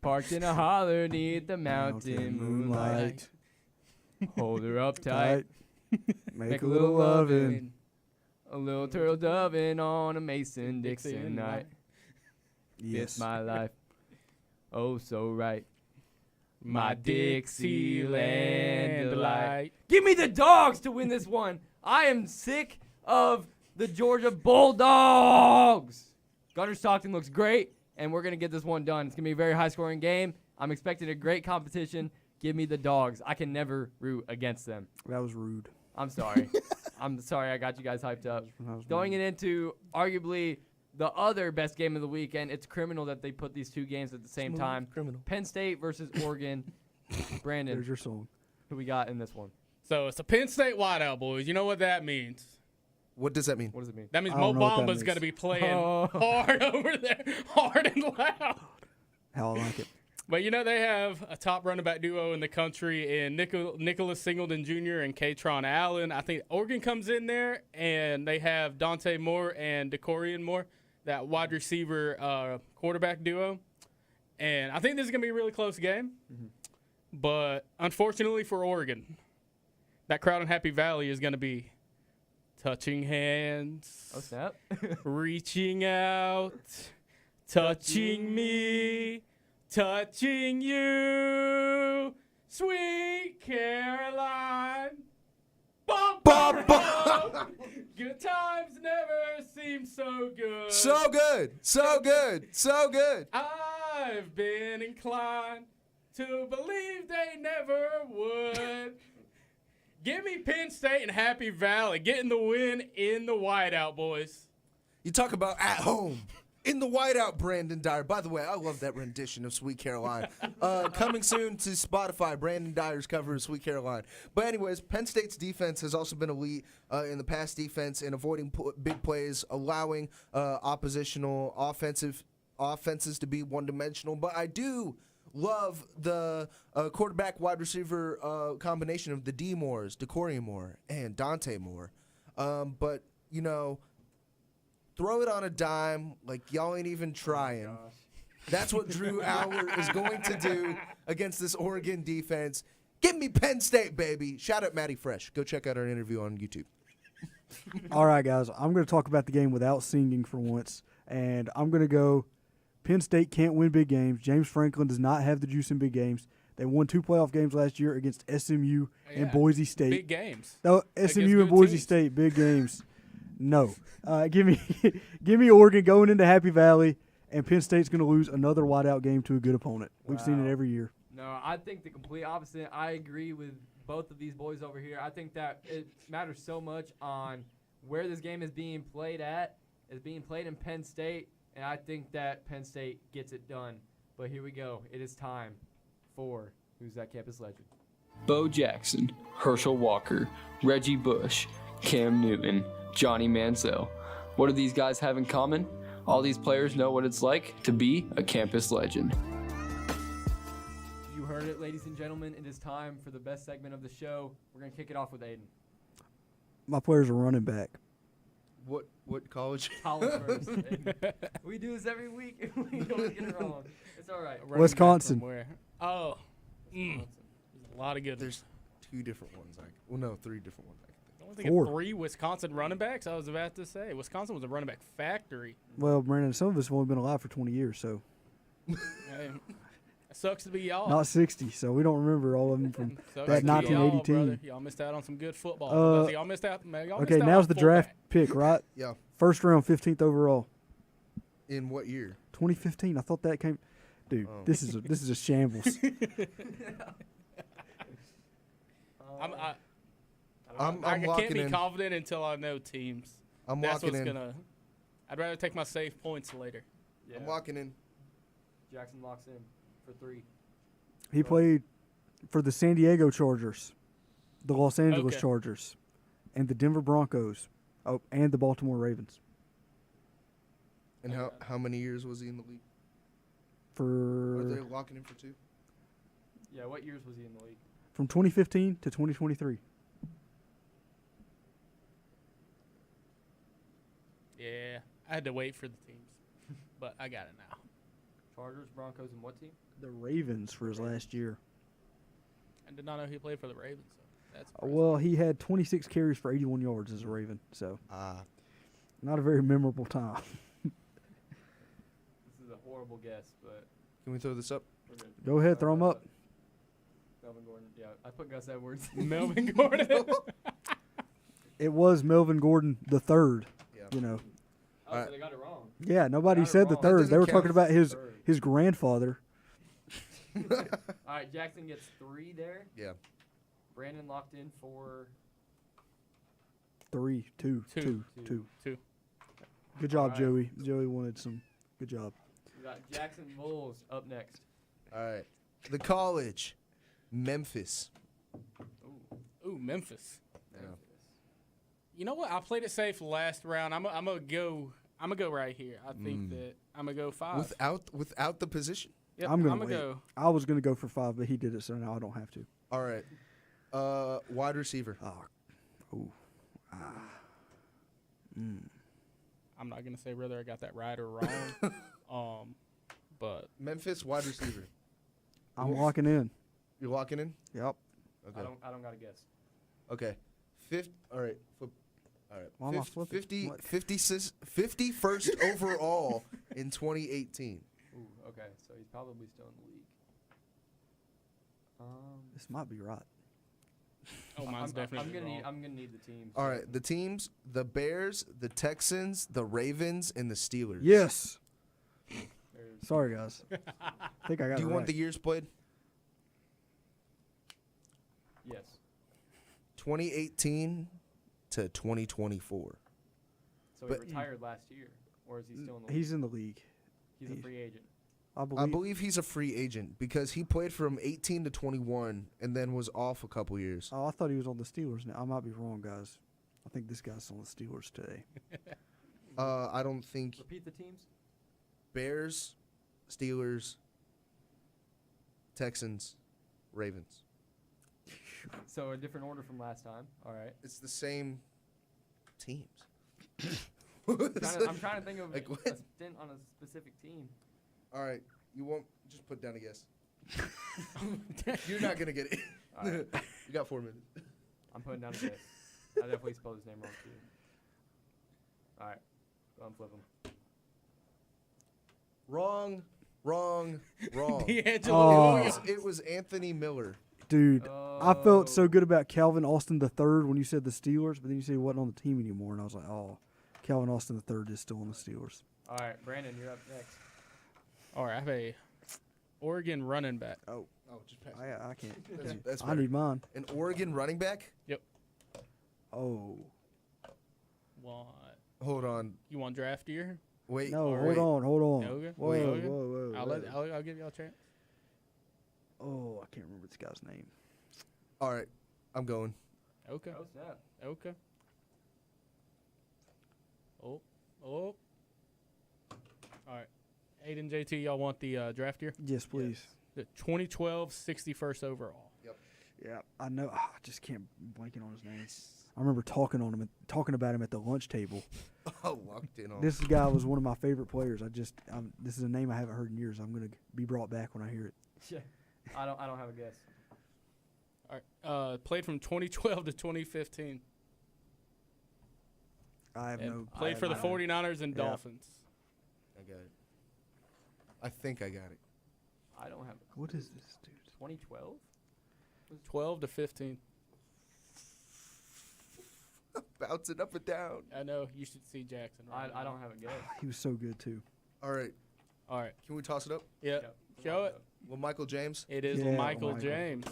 Parked in a holler neath the mountain moonlight. Hold her up tight. Make a little lovin'. A little turtle dovin' on a Mason-Dixon night. Yes. It's my life. Oh, so right. My Dixieland delight. Give me the Dogs to win this one. I am sick of the Georgia Bulldogs. Gunner Stockton looks great, and we're going to get this one done. It's going to be a very high-scoring game. I'm expecting a great competition. Give me the Dogs. I can never root against them. That was rude. I'm sorry. I'm sorry I got you guys hyped up. Going into arguably the other best game of the weekend, it's criminal that they put these two games at the same time. Criminal. Penn State versus Oregon. Brandon, There's your song. who we got in this one? So it's a Penn State wideout, boys. You know what that means? What does that mean? What does it mean? That means I Mo don't know what that Bamba's means. going to be playing hard over there, hard and loud. How I like it. But you know they have a top running back duo in the country in Nicholas Singleton Jr. and Katron Allen. I think Oregon comes in there and they have Dante Moore and DeCorian Moore, that wide receiver quarterback duo. And I think this is going to be a really close game. But unfortunately for Oregon, that crowd in Happy Valley is going to be touching hands. Oh, snap. Reaching out, touching me, touching you, sweet Caroline. Bum, bum, bum. Good times never seem so good. So good. So good. So good. I've been inclined to believe they never would. Give me Penn State and Happy Valley getting the win in the whiteout, boys. You talk about at home. In the whiteout, Brandon Dyer. By the way, I love that rendition of Sweet Caroline. Coming soon to Spotify, Brandon Dyer's cover of Sweet Caroline. But anyways, Penn State's defense has also been elite in the pass defense in avoiding big plays, allowing oppositional offenses to be one-dimensional. But I do love the quarterback wide receiver combination of the D Moores, DeCorian Moore, and Dante Moore. But, you know, throw it on a dime like y'all ain't even trying. That's what Drew Alward is going to do against this Oregon defense. Give me Penn State, baby. Shout out Matty Fresh. Go check out our interview on YouTube. All right, guys. I'm going to talk about the game without singing for once, and I'm going to go Penn State can't win big games. James Franklin does not have the juice in big games. They won 2 playoff games last year against SMU and Boise State. Big games. No, Against SMU and good Boise teams. State, big games. No. Give me Oregon going into Happy Valley, and Penn State's going to lose another wideout game to a good opponent. We've seen it every year. No, I think the complete opposite. I agree with both of these boys over here. I think that it matters so much on where this game is being played at. It's being played in Penn State, and I think that Penn State gets it done. But here we go. It is time for Who's That Campus Legend? Bo Jackson, Herschel Walker, Reggie Bush, Cam Newton, Johnny Manziel. What do these guys have in common? All these players know what it's like to be a campus legend. You heard it, ladies and gentlemen. It is time for the best segment of the show. We're going to kick it off with Aiden. My players are running back. What college? College first. Aiden. We do this every week. We don't get it wrong. It's all right. Running back Wisconsin. from where? Oh. There's a lot of good. There's 2 different ones. Well, no, 3 different ones. I don't think of 3 Wisconsin running backs. I was about to say Wisconsin was a running back factory. Well, Brandon, some of us have only been alive for 20 years, so. Hey, it sucks to be y'all. Not 60, so we don't remember all of them from Sucks that to be y'all, 1980 team. brother. Y'all missed out on some good football. Y'all missed out. Okay, now's the draft pick, right? Yeah. First round, 15th overall. In what year? 2015. I thought that came. Dude, this is a shambles. I'm I locking can't be in. confident until I know teams. I'm That's locking what's in. gonna. I'd rather take my safe points later. Yeah. I'm locking in. Jackson locks in for 3. He played for the San Diego Chargers, the Los Angeles Okay. Chargers, and the Denver Broncos, and the Baltimore Ravens. And how many years was he in the league? For Are they locking in for 2? Yeah, what years was he in the league? from 2015 to 2023. Yeah, I had to wait for the teams, but I got it now. Chargers, Broncos, and what team? The Ravens for his last year. I did not know he played for the Ravens. So that's Well, he had 26 carries for 81 yards as a Raven, so not a very memorable time. This is a horrible guess, but Can we throw this up? we're good. Go ahead, throw him up. Melvin Gordon. Yeah, I put Gus Edwards. Melvin Gordon. It was Melvin Gordon the third. You know. Oh, so they got it wrong. Yeah, nobody Got it said the wrong. third. That They were doesn't talking count. about his grandfather. All right, Jackson gets 3 there. Yeah. Brandon locked in for 3, 2, 2, 2. 2. Good job, All right. Joey. Joey wanted some. Good job. We got Jackson Bulls up next. All right. The college, Memphis. Ooh, Memphis. Yeah. You know what? I played it safe last round. I'm gonna go right here. I think that I'm gonna go 5. Without the position. Yep, I'm gonna gonna wait. go. I was gonna go for 5, but he did it, so now I don't have to. All right. Wide receiver. I'm not gonna say whether I got that right or wrong. But Memphis wide receiver. I'm locking in. You're locking in? Yep. Okay. I don't got a guess. Okay. All right. All right. Why am I flipping? 51st overall in 2018. Ooh, okay. So he's probably still in the league. This might be right. oh, mine's definitely wrong. I'm gonna need the teams. All right. The teams: the Bears, the Texans, the Ravens, and the Steelers. Yes. Sorry, guys. I think I got Do it you want right. the years played? Yes. 2018 to 2024. So he retired last year, or is he still in the league? He's in the league. He's a free agent. I I believe he's a free agent because he played from 18 to 21 and then was off a couple years. Oh, I thought he was on the Steelers now. I might be wrong, guys. I think this guy's on the Steelers today. I don't think Repeat the teams. Bears, Steelers, Texans, Ravens. So a different order from last time. All right. It's the same teams. I'm trying to think of Like a what? stint on a specific team. All right, you won't just put down a guess. You're not gonna get it. All right. You got 4 minutes. I'm putting down a guess. I definitely spelled his name wrong too. All right. Go and flip him. Wrong. D'Angelo Williams. It was Anthony Miller. Dude, I felt so good about Calvin Austin III when you said the Steelers, but then you said he wasn't on the team anymore, and I was like, oh, Calvin Austin III is still on the Steelers. All right, Brandon, you're up next. All right, I have a Oregon running back. Oh, just pass. I can't. That's I better. need mine. An Oregon running back? Yep. Oh. What? Hold on. You want draft year? Wait. No, wait. hold on. Okay. Whoa, Okay. whoa. I'll give y'all a chance. Oh, I can't remember this guy's name. All right, I'm going. Okay. Oh, snap. Okay. Oh. All right. Aiden, JT, y'all want the draft year? Yes, please. The 2012 61st overall. Yep. Yeah, I know. I just can't blanking on his name. I remember talking about him at the lunch table. Oh, locked in on. This guy was one of my favorite players. This is a name I haven't heard in years. I'm gonna be brought back when I hear it. Yeah. I don't have a guess. All right. Played from 2012 to 2015. I have no. Played for the 49ers and Dolphins. I got it. I think I got it. I don't have a What is this, dude? 2012? 12 to 15. Bouncing up and down. I know. You should see Jackson. Right I don't have a guess. He was so good too. All right. All right. Can we toss it up? Yeah. Yep. Show it. Well, Michael James. It is Yeah, Michael Michael. James.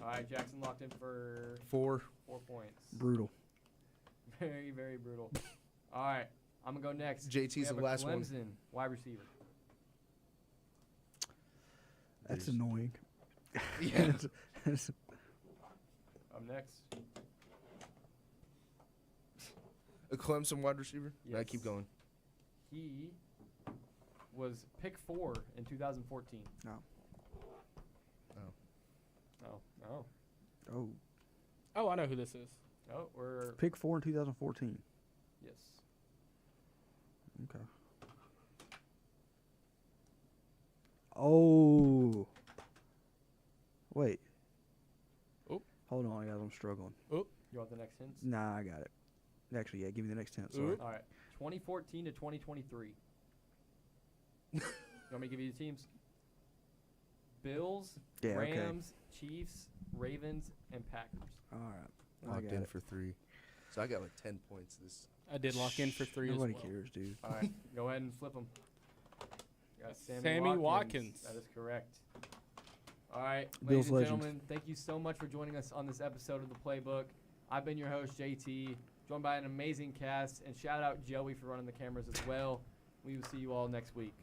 All right, Jackson locked in for 4. 4 points. Brutal. Very, very brutal. All right, I'm going to go next. JT's We have the a last one. Clemson wide receiver. That's annoying. Yeah. Up next. A Clemson wide receiver? Yes. I keep going. He was pick 4 in 2014. No. Oh. Oh. Oh, I know who this is. Oh, we're Pick 4 in 2014. yes. Okay. Oh. Wait. Oh. Hold on, guys. I'm struggling. You want the next hints? Nah, I got it. Actually, yeah. Give me the next hint. Sorry. Oop. All right, 2014 to 2023. You want me to give you the teams? Bills, Yeah, okay. Rams, Chiefs, Ravens, and Packers. All right. I Locked got in it. for 3. So I got like 10 points this. I did lock in for 3 Nobody as well. cares, dude. All right, go ahead and flip them. Got Sammy Watkins. That is correct. All right, Bills ladies and legend. gentlemen, thank you so much for joining us on this episode of the Playbook. I've been your host, JT, joined by an amazing cast, and shout out Joey for running the cameras as well. We will see you all next week.